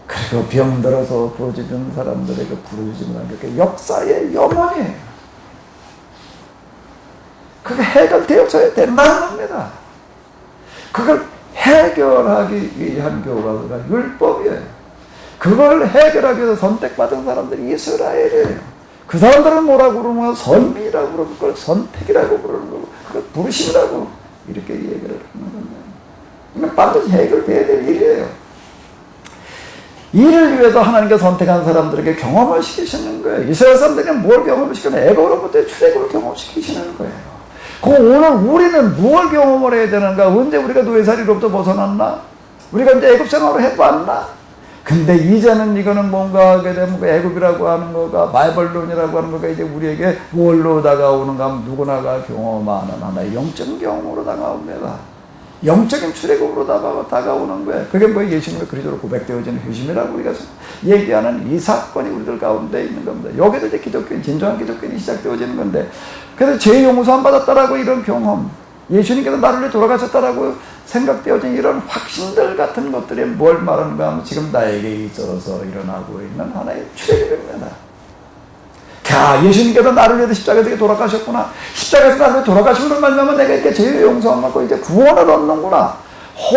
그리고 병들어서 부르짖는 사람들의 그 부르짖음을 하는 게 역사의 염원이에요. 그게 해결되어져야 된다는 겁니다. 그걸 해결하기 위한 교과서가 율법이에요. 그걸 해결하기 위해서 선택받은 사람들이 이스라엘이에요. 그 사람들은 뭐라고 그러면 선미라고 그러고 그걸 선택이라고 부르는 거고 그걸 부르심이라고 이렇게 얘기를 하는 겁니다. 이건 반드시 해결돼야 될 일이에요. 이를 위해서 하나님께 선택한 사람들에게 경험을 시키시는 거예요. 이스라엘 사람들에게 뭘 경험을 시키는 애고로부터 출애굽을 경험시키시는 거예요. 그 오늘 우리는 뭘 경험을 해야 되는가? 언제 우리가 노예살이로부터 벗어났나? 우리가 이제 애굽 생활을 해봤나? 근데 이제는 이거는 뭔가 하게 되면 그 애굽이라고 하는 거가 바벨론이라고 하는 거가 이제 우리에게 뭘로 다가오는가 하면 누구나가 경험하는 하나의 영적 경험으로 다가옵니다. 영적인 출애굽으로 다가오는 거예요. 그게 뭐 예수님의 그리스도로 고백되어지는 회심이라고 우리가 얘기하는 이 사건이 우리들 가운데 있는 겁니다. 여기도 이제 기독교인, 진정한 기독교인이 시작되어지는 건데, 그래서 죄 용서 안 받았다라고 이런 경험, 예수님께서 나를 위해 돌아가셨다라고 생각되어진 이런 확신들 같은 것들이 뭘 말하는가 하면 지금 나에게 있어서 일어나고 있는 하나의 출애굽입니다. 야, 예수님께서 나를 위해서 십자가에 돌아가셨구나. 십자가에서 나를 위해 돌아가심으로 말미암아 내가 이렇게 죄의 용서를 받고 이제 구원을 얻는구나.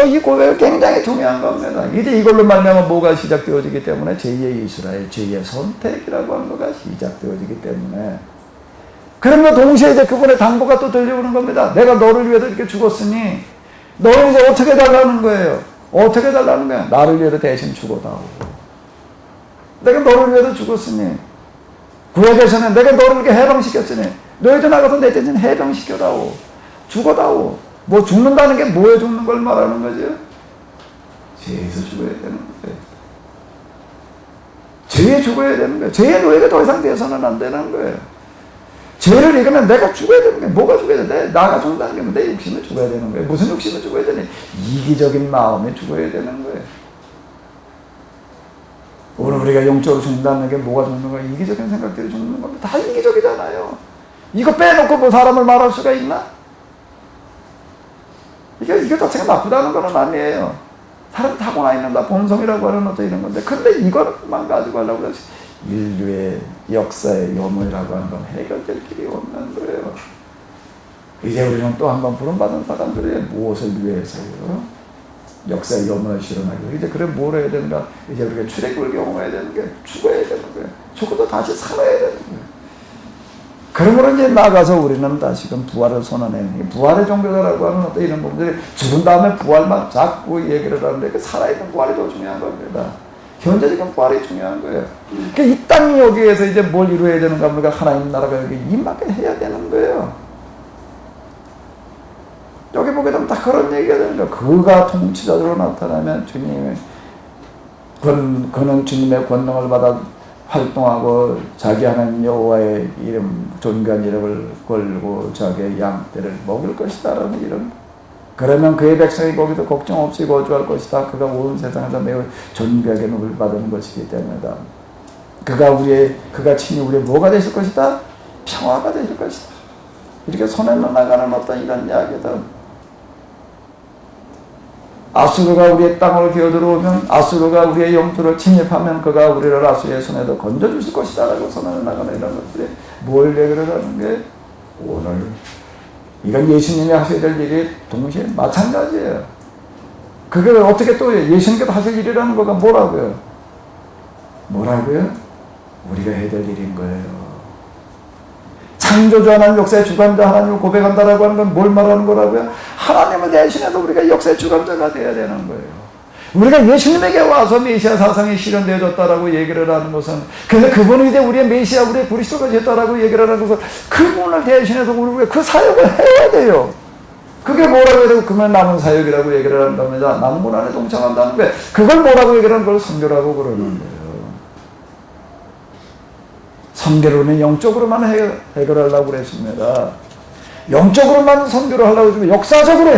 이 고백은 굉장히 중요한 겁니다. 이제 이걸로 말미암아 뭐가 시작되어지기 때문에 제2의 이스라엘, 제2의 선택이라고 하는 거가 시작되어지기 때문에, 그러면 동시에 이제 그분의 당부가 또 들려오는 겁니다. 내가 너를 위해서 이렇게 죽었으니 너는 이제 어떻게 달라는 거예요? 어떻게 달라는 거예요? 나를 위해서 대신 죽어다오. 내가 너를 위해서 죽었으니, 구약에서는 내가 너를 이렇게 해방시켰으니 너희도 나가서 내 대신 해방시켜다오. 죽어다오. 뭐 죽는다는 게 뭐에 죽는 걸 말하는 거죠? 죄에서 죽어야 되는 거예요. 죄에 죽어야 되는 거예요. 죄의 노예가 더 이상 돼서는 안 되는 거예요. 죄를 이기면 내가 죽어야 되는 거예요. 뭐가 죽어야 돼? 나가 죽는다는 게 내 욕심을 죽어야 되는 거예요. 무슨 욕심을 죽어야 되니? 이기적인 마음에 죽어야 되는 거예요. 오늘 우리가 영적으로 죽는다는 게 뭐가 죽는 거야? 이기적인 생각들이 죽는 겁니다. 다 이기적이잖아요. 이거 빼놓고 뭐 사람을 말할 수가 있나? 이게 자체가 나쁘다는 건 아니에요. 사람 타고나 있는 다 본성이라고 하는 어떤 이런 건데, 근데 이것만 가지고 하려고 해서 인류의 역사의 염원이라고 하는 건 해결될 길이 없는 거예요. 이제 우리는 또 한 번 부름받은 사람들이 무엇을 위해서요? 역사의 염원을 실현하기. 이제 그래 뭘 해야 되는가? 이제 우리가 출애굽을 경험해야 되는 게 죽어야 되는 거예요. 죽어도 다시 살아야 되는 거예요. 그러므로 이제 나가서 우리는 다시금 부활을 선언해요. 부활의 종교라고 하는 어떤 이런 부분들이 죽은 다음에 부활만 자꾸 얘기를 하는데, 그 살아있는 부활이 더 중요한 겁니다. 현재적인 부활이 중요한 거예요. 그러니까 이 땅 여기에서 이제 뭘 이루어야 되는가 하면 하나님 나라가 여기 임하게 해야 되는 거예요. 여기 보게 되면 다 그런 얘기가 되는 거예요. 그가 통치자로 나타나면 그는 주님의 권능을 받아 활동하고 자기 하나님 여호와의 이름, 존귀한 이름을 걸고 자기의 양떼를 먹일 것이다 라는 이름. 그러면 그의 백성이 거기서 걱정 없이 거주할 것이다. 그가 온 세상에서 매우 존귀하게 누를 받은 것이기 때문이다. 그가 친히 우리의 뭐가 되실 것이다? 평화가 되실 것이다. 이렇게 손에 나가는 어떤 이런 이야기들. 아수르가 우리의 땅을 기어들어오면, 아수르가 우리의 영토를 침입하면 그가 우리를 아수르의 손에서 건져주실 것이다 라고 선언을 나가는 이런 것들이 뭘 얘기를 하는 게, 오늘 이건 예수님이 하셔야 될 일이 동시에 마찬가지예요. 그게 어떻게 또 예수님께서 하실 일이라는 거가 뭐라고요? 우리가 해야 될 일인 거예요. 창조주 하나님, 역사의 주관자 하나님을 고백한다라고 하는 건 뭘 말하는 거라고요? 하나님을 대신해서 우리가 역사의 주관자가 되어야 되는 거예요. 우리가 예수님에게 와서 메시아 사상이 실현되어졌다라고 얘기를 하는 것은, 그래서 그분이 이제 우리의 메시아, 우리의 그리스도가 됐다라고 얘기를 하는 것은, 그분을 대신해서 우리가 그 사역을 해야 돼요. 그게 뭐라고 해야 되고, 그러면 남은 사역이라고 얘기를 한답니다. 남은 고난에 동참한다는 거예요. 그걸 뭐라고 얘기를 하는 걸 선교라고 그러는 거예요. 선교로는 영적으로만 해결하려고 그랬습니다. 영적으로만 선교를 하려고 했지만 역사적으로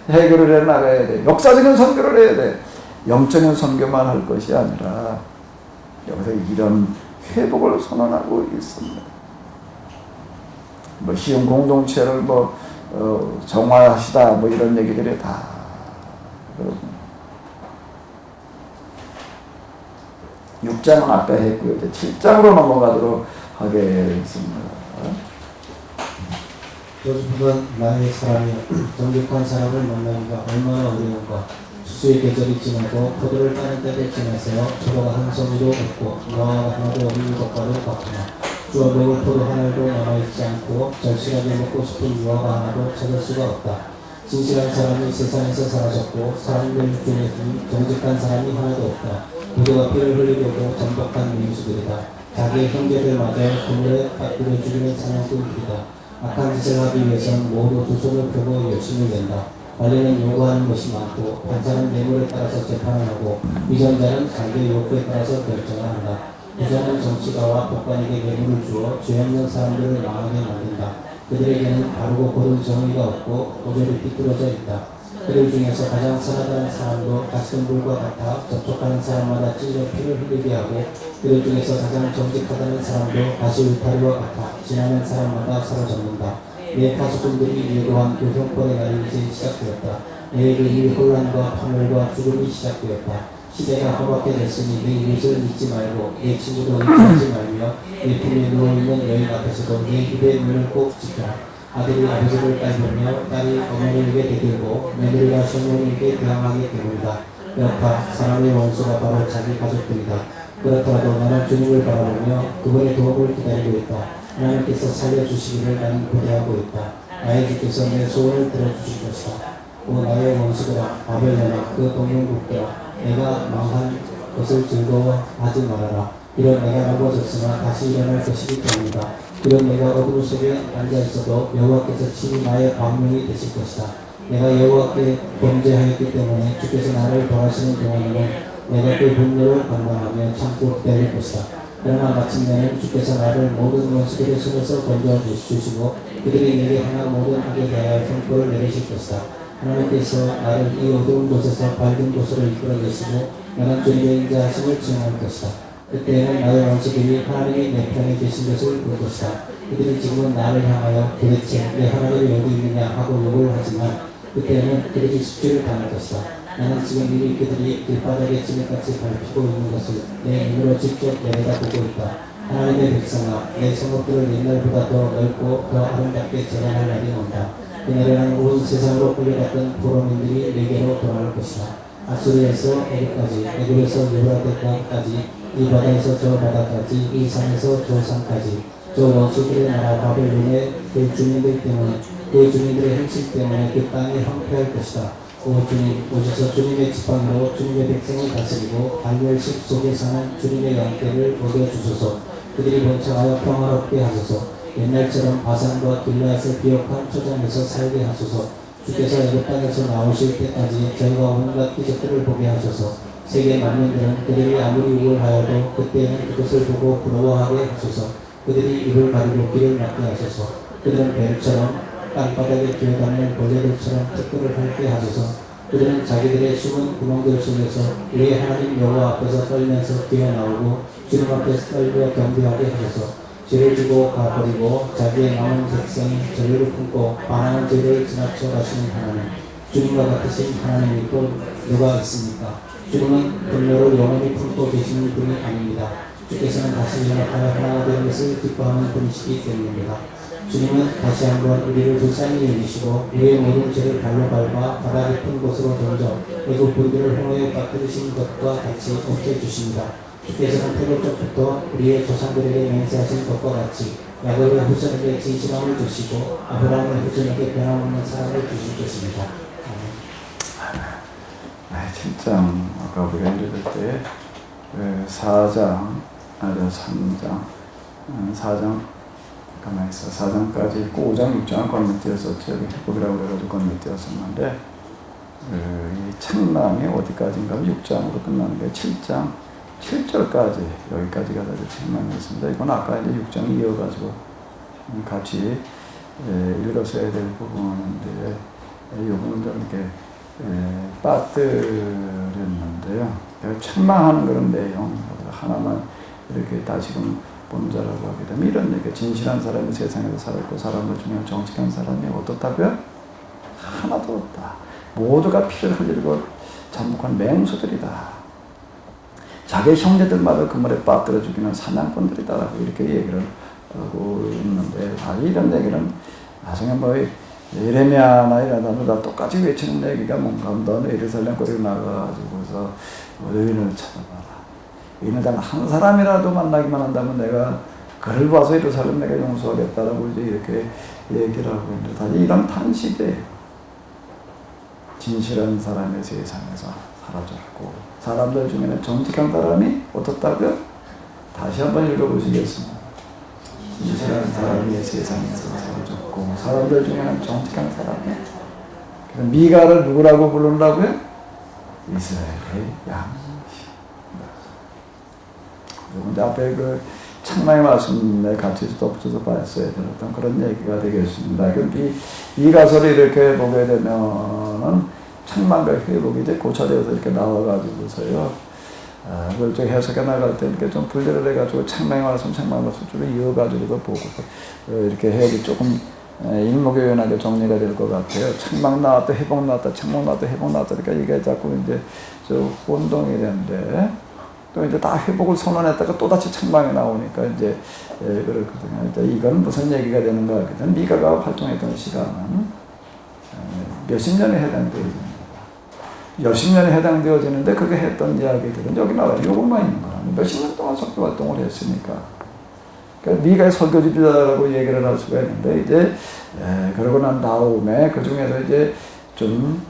해결을 해 나가야 돼. 역사적인 선교를 해야 돼. 영적인 선교만 할 것이 아니라 여기서 이런 회복을 선언하고 있습니다. 뭐 시흥 공동체를 정화하시다 이런 얘기들이 다 그렇습니다. 6장은 아까 했고요. 이제 7장으로 넘어가도록 하겠습니다. 요즘은 나의 사람이 정직한 사람을 만나기가 얼마나 어려운가. 수수의 계절이 지나고 포도를 따는 때가 지나서요. 포도가 한 송이도 없고 무화과가 하나도 없는 것과도 같구나. 주워 먹을 포도 하나도 남아있지 않고 절실하게 먹고 싶은 무화과 하나도 찾을 수가 없다. 진실한 사람이 세상에서 사라졌고 사람들 중에 정직한 사람이 하나도 없다. 모두가 피를 흘리려고 전복한 민수들이다. 자기의 형제들마저 그물에 빠뜨려 죽이는 사냥꾼들이다. 악한 짓을 하기 위해서는 모두 두 손을 펴고 열심을 낸다. 관리는 요구하는 것이 많고 판사는 뇌물에 따라서 재판을 하고 위전자는 자기의 욕구에 따라서 결정을 한다. 부자는 정치가와 법관에게 뇌물을 주어 죄 없는 사람들을 망하게 만든다. 그들에게는 바르고 고른 정의가 없고 모조리 삐뚤어져 있다. 그들 중에서 가장 선하다는 사람도 가시던 불과 같아 접촉하는 사람마다 찔려 피를 흘리게 하고 그들 중에서 가장 정직하다는 사람도 가시 울타리와 같아 지나는 사람마다 사로잡는다. 내 가족들이 예고한 그 형벌의 날이 이제 시작되었다. 내일은 이 혼란과 파멸과 죽음이 시작되었다. 시대가 허박해졌으니 내 이웃을 잊지 말고 내 친구도 잊지 말며 내 품에 누워있는 여인 앞에서도 내 입의 문을 꼭 지켜라. 아들이 아버지를 따르며 딸이 어머니에게 대들고 며느리가 손녀에게 대항하기 때문이다. 여타 사람의 원수가 바로 자기 가족들이다. 그렇더라도 나는 주님을 바라보며 그분의 도움을 기다리고 있다. 하나님께서 살려주시기를 나는 고대하고 있다. 나의 주께서 내 소원을 들어주실 것이다. 오 나의 원수들아 바벨론아 그 동맹국들아 내가 망한 것을 즐거워하지 말아라. 이런 내가 넘어졌으나 다시 일어날 것이기 때문이다. 그런 내가 어둠 속에 앉아있어도 여호와께서 친히 나의 방명이 되실 것이다. 내가 여호와께 범죄하였기 때문에 주께서 나를 벌하시는 동안에는 내가 그 분노를 감당하며 참고 기다릴 것이다. 그러나 마침내는 주께서 나를 모든 원수들의 손에서 건져주시고 그들이 내게 행한 모든 악에 대하여 형벌을 내리실 것이다. 하나님께서 나를 이 어두운 곳에서 밝은 곳으로 이끌어내시고 나는 주님의 인자하심을 증언할 것이다. 그때에는 나의 원수들이 하나님이 내 편에 계신 것을 볼 것이다. 그들이 지금은 나를 향하여 도대체 내 하나님이 어디 있느냐 하고 욕을 하지만 그때에는 그들이 숙주를 당할 것이다. 나는 지금 이미 그들이 길바닥에 지금같이 밟히고 있는 것을 내 눈으로 직접 내려다보고 있다. 하나님의 백성아 내 성읍들을 옛날보다 더 넓고 더 아름답게 재건할 날이 온다. 그날에는 온 세상으로 끌려갔던 포로민들이 내게로 돌아올 것이다. 아수르에서 애굽까지 애굽에서 유브라데 강까지 이 바다에서 저 바다까지 이 산에서 저 산까지 저 원수들의 나라 바벨론의 그 주민들 때문에 그 주민들의 행실 때문에 그 땅이 황폐할 것이다. 오 주님 오셔서 주님의 지팡이로 주님의 백성을 다스리고 발멸식 속에 사는 주님의 양떼를 먹여주소서. 그들이 번창하여 평화롭게 하소서. 옛날처럼 바산과 길라앗을 기억한 초장에서 살게 하소서. 주께서 애굽 땅에서 나오실 때까지 저희가 온갖 기적들을 보게 하소서. 세계 만민들은 그들이 아무리 우월하여도 그때는 그것을 보고 부러워하게 하소서. 그들이 입을 가리고 귀를 막게 하소서. 그들은 뱀처럼 땅바닥에 기어다니는 벌레들처럼 특권을 핥게 하소서. 그들은 자기들의 숨은 구멍들 속에서 우리 하나님 여호와 앞에서 떨면서 뛰어나오고 주님 앞에서 떨며 경배하게 하소서. 죄를 지고 가버리고 자기의 남은 백성이 전례를 품고 반항한 죄를 지나쳐 가시는 하나님, 주님과 같으신 하나님이 또 누가 있습니까? 주님은 분노를 영원히 품고 계시는 분이 아닙니다. 주께서는 다시 연합하여 하나가 되는 것을 기뻐하는 분이시기 때문입니다. 주님은 다시 한번 우리를 불쌍히 여기시고 우리의 모든 죄를 발로 밟아 바다 깊은 곳으로 던져 애굽 분들을 홍해에 빠뜨리신 것과 같이 없애주십니다. 주께서는 태초부터 우리의 조상들에게 맹세하신 것과 같이 야곱의 후손에게 진실함을 주시고 아브라함의 후손에게 변함없는 사랑을 주실 것입니다. 진짜 아까 우리가 읽을 때 4장, 3장, 4장 가만히 있어 4장까지 있고 5장, 6장은 건너뛰었었죠. 해법이라고 그래가지고 건너뛰었었는데 이 책망이 어디까지인가 6장으로 끝나는 게 7장 7절까지 여기까지가 다시 책망이었습니다. 이건 아까 이제 6장 이어가지고 같이 읽었어야 될 부분인데 이 부분은 좀 이렇게 빠뜨렸는데요. 책망하는 그런 내용 하나만 이렇게 다시금 본자라고 하게 되면 이런 얘기 진실한 사람이 세상에서 살았고 사람들 중에 정직한 사람이 어떻다고요? 하나도 없다. 모두가 피를 흘리고 잠복한 맹수들이다. 자기 형제들마다 그물에 빠뜨려 죽이는 사냥꾼들이다라고 이렇게 얘기를 하고 있는데 이런 얘기는 나중에 뭐 예레미야나 이런 다 똑같이 외치는 얘기가 뭔가 너는 예루살렘 거리로 나가가지고서 의인을 찾아봐라. 의인을 단 한 사람이라도 만나기만 한다면 내가 그를 봐서 예루살렘 내가 용서하겠다라고 이제 이렇게 얘기를 하고 있는데 다 이런 탄식이에요. 진실한 사람의 세상에서 팔아줬고 사람들 중에는 정직한 사람이 어떻다고요? 다시 한번 읽어보시겠습니다. 이스라엘 사람이 세상에서 살아줬고 사람들 중에는 정직한 사람이. 그래서 미가를 누구라고 부른다고요? 이스라엘의 양. 그런데 앞에 그 창나의 말씀에 같이 덧붙여서 봤어야 되었던 그런 얘기가 되겠습니다. 이 가설을 이렇게 보게 되면은 창만과 회복이 이제 고찰되어서 이렇게 나와가지고서요. 그걸 좀 해석해 나갈 때 이렇게 좀 분리를 해가지고 창나의 말씀 쭉 이어가지고도 보고 이렇게 해야지 조금 일목요연하게 정리가 될 것 같아요. 창망 나왔다, 회복 나왔다, 창망 나왔다, 회복 나왔다. 그러니까 이게 자꾸 이제 혼동이 되는데. 또 이제 다 회복을 선언했다가 또다시 책망이 나오니까 이제 그렇거든요. 이제 이건 무슨 얘기가 되는가 하거든. 미가가 활동했던 시간은 몇십 년에 해당되어집니다. 몇십 년에 해당되어지는데 그게 했던 이야기들은 여기 나와요. 요것만 있는 거야. 몇십 년 동안 설교 활동을 했으니까. 그러니까 미가의 설교집이라고 얘기를 할 수가 있는데 이제 그러고 난 다음에 그 중에서 이제 좀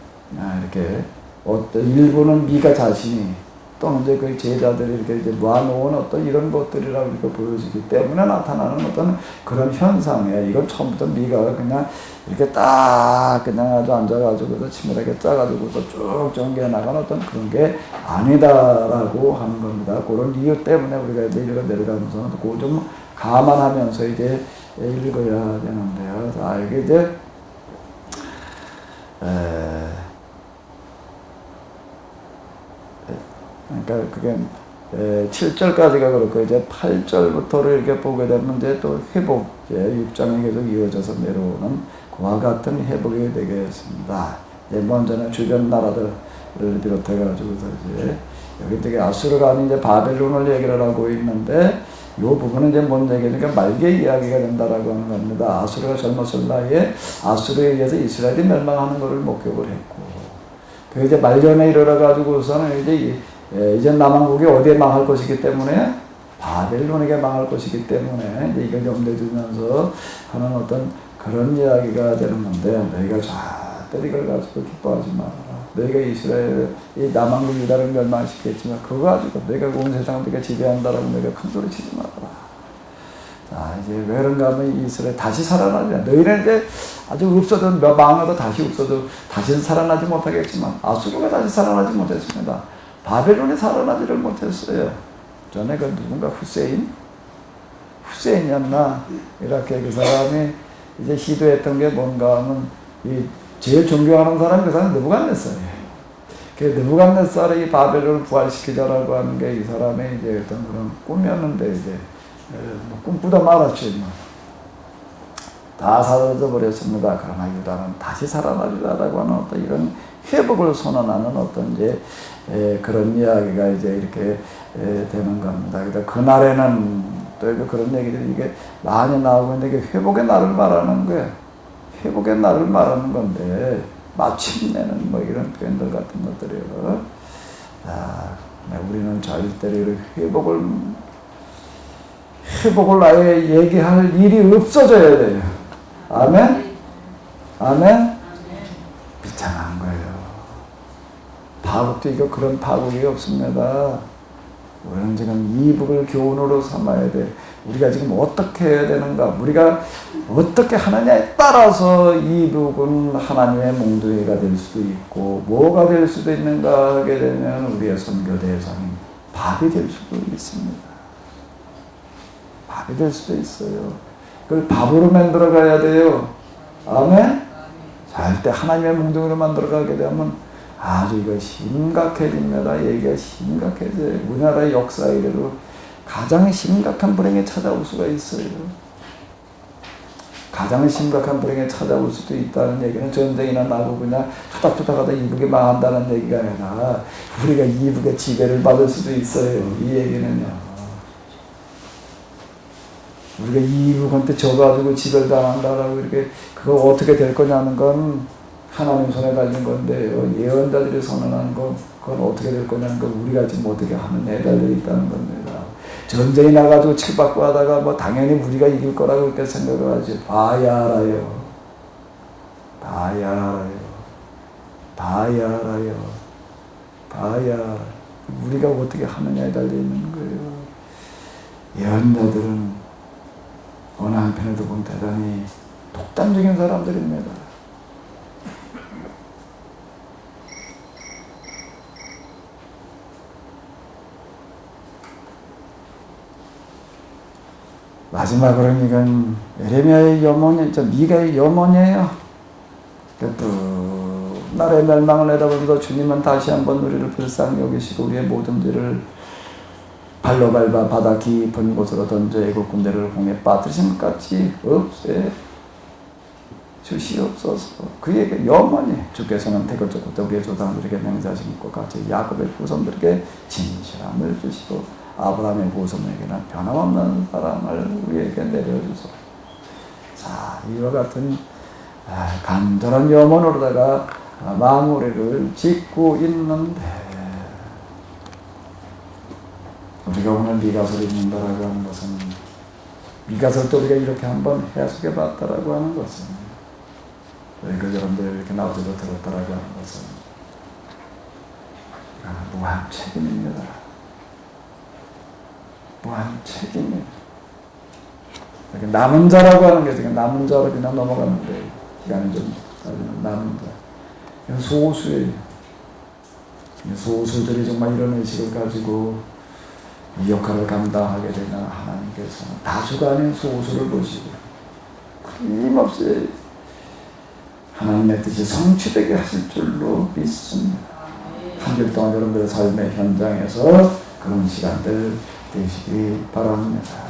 이렇게 어떤 일부는 미가 자신이 또는 이제 그 제자들이 이렇게 이제 모아놓은 어떤 이런 것들이라고 이렇게 보여지기 때문에 나타나는 어떤 그런 현상이에요. 이건 처음부터 미가가 그냥 이렇게 딱 그냥 아주 앉아가지고서 치밀하게 짜가지고서 쭉 전개해 나가는 어떤 그런 게 아니다라고 하는 겁니다. 그런 이유 때문에 우리가 이제 내려가면서 그거 좀 감안하면서 이제 읽어야 되는데요. 자, 이게 이제 그러니까 그게 7절까지가 그렇고 이제 8절부터를 이렇게 보게 되면 이제 또 회복, 6장이 계속 이어져서 내려오는 그와 같은 회복이 되겠습니다. 먼저는 주변 나라들을 비롯해가지고서 이제 여기 되게 아수르가 아닌 이제 바벨론을 얘기를 하고 있는데 이 부분은 이제 뭔 얘기니까 말개 이야기가 된다라고 하는 겁니다. 아수르가 젊었을 나이에 아수르에 의해서 이스라엘이 멸망하는 것을 목격을 했고, 그 이제 말년에 이르러가지고서는 이제 남한국이 어디에 망할 것이기 때문에 바벨론에게 망할 것이기 때문에 이제 이걸 염두에 두면서 하는 어떤 그런 이야기가 되는 건데 너희가 절대 이걸 가지고 기뻐하지 마라. 너희가 이스라엘 이 남한국 유다를 멸망시켰지만 그거 가지고 너희가 온 세상을 네가 지배한다라고 너희가 큰 소리 치지 마라. 자, 이제 왜 그런가 하면 이스라엘 다시 살아나지. 너희는 이제 아주 없어도 망해도 다시 없어도 다시는 살아나지 못하겠지만 아수르가 다시 살아나지 못했습니다. 바벨론이 살아나지를 못했어요. 전에 그 누군가 후세인이었나 이렇게 그 사람이 이제 시도했던 게 뭔가 하면 이 제일 존경하는 사람이 그 사람이 느부갓네살이에요. 그 느부갓네살이 바벨론을 부활시키자라고 하는 게 이 사람의 이제 어떤 그런 꿈이었는데 이제 꿈꾸다 말았죠. 다 사라져 버렸습니다. 그러나 유다는 다시 살아나리라고 하는 어떤 이런 회복을 선언하는 어떤 이제 그런 이야기가 이제 이렇게 되는 겁니다. 그러니까 그날에는 또 그런 얘기들이 이게 많이 나오고 있는데 이게 회복의 날을 말하는 거예요. 회복의 날을 말하는 건데 마침내는 뭐 이런 표현들 같은 것들이요. 우리는 절대로 회복을 아예 얘기할 일이 없어져야 돼요. 아멘? 아멘? 비참한 거예요. 파국도 이거 그런 파국이 없습니다. 우리는 지금 이북을 교훈으로 삼아야 돼. 우리가 지금 어떻게 해야 되는가? 우리가 어떻게 하느냐에 따라서 이북은 하나님의 몽둥이가 될 수도 있고 뭐가 될 수도 있는가 하게 되면 우리의 선교 대상이 밥이 될 수도 있습니다. 밥이 될 수도 있어요. 그걸 밥으로 만들어 가야 돼요. 아멘? 절대 하나님의 몽둥이로 만들어 가게 되면 아주 이거 심각해집니다. 얘기가 심각해져요. 우리나라의 역사 이래로 가장 심각한 불행이 찾아올 수가 있어요. 가장 심각한 불행이 찾아올 수도 있다는 얘기는 전쟁이나 나고 그냥 투닥투닥하다 이북이 망한다는 얘기가 아니라 우리가 이북의 지배를 받을 수도 있어요. 이 얘기는요. 우리가 이북한테 져가지고 지배를 당한다라고 이렇게 그거 어떻게 될 거냐는 건 하나님 손에 달린 건데요. 예언자들이 선언하는 건 그건 어떻게 될 거냐는 건 우리가 지금 어떻게 하느냐에 달려 있다는 겁니다. 전쟁이 나가지고 칠받고 하다가 뭐 당연히 우리가 이길 거라고 이렇게 생각을 하지. 봐야 알아요. 봐야 알아요. 봐야 알아요. 봐야 우리가 어떻게 하느냐에 달려 있는 거예요. 예언자들은 어느 한편에도 보면 대단히 독단적인 사람들입니다. 마지막으로 이건 에레미야의 염원이, 미가의 염원이에요. 나라의 멸망을 내다보면서 주님은 다시 한번 우리를 불쌍히 여기시고 우리의 모든 죄를 발로 밟아 바다 깊은 곳으로 던져 애국 군대를 공에 빠뜨리신 것 같이 없애 주시옵소서. 그의 그 염원이 주께서는 태초부터 우리의 조상들에게 맹세하신 것 같이 야곱의 후손들에게 진실함을 주시고 아브라함의 후손에게는 변함없는 사랑을 우리에게 내려주소서. 자, 이와 같은 간절한 염원으로다가 마무리를 짓고 있는데, 우리가 오늘 미가서를 읽는다라고 하는 것은, 미가서를 또 우리가 이렇게 한번 해석해 봤다라고 하는 것은, 우리가 여러분들 이렇게 나오지도 들었다라고 하는 것은 무한 책임입니다. 무한 책임이에요. 남은 자라고 하는 게 지금 남은 자로 그냥 넘어가는데, 시간이 좀 남은 자. 소수예요. 소수들이 정말 이런 의식을 가지고 이 역할을 감당하게 되는 하나님께서는 다수가 아닌 소수를 보시고 끊임없이 하나님의 뜻이 성취되게 하실 줄로 믿습니다. 한 주일 동안 여러분들의 삶의 현장에서 그런 시간들 되시기 바랍니다.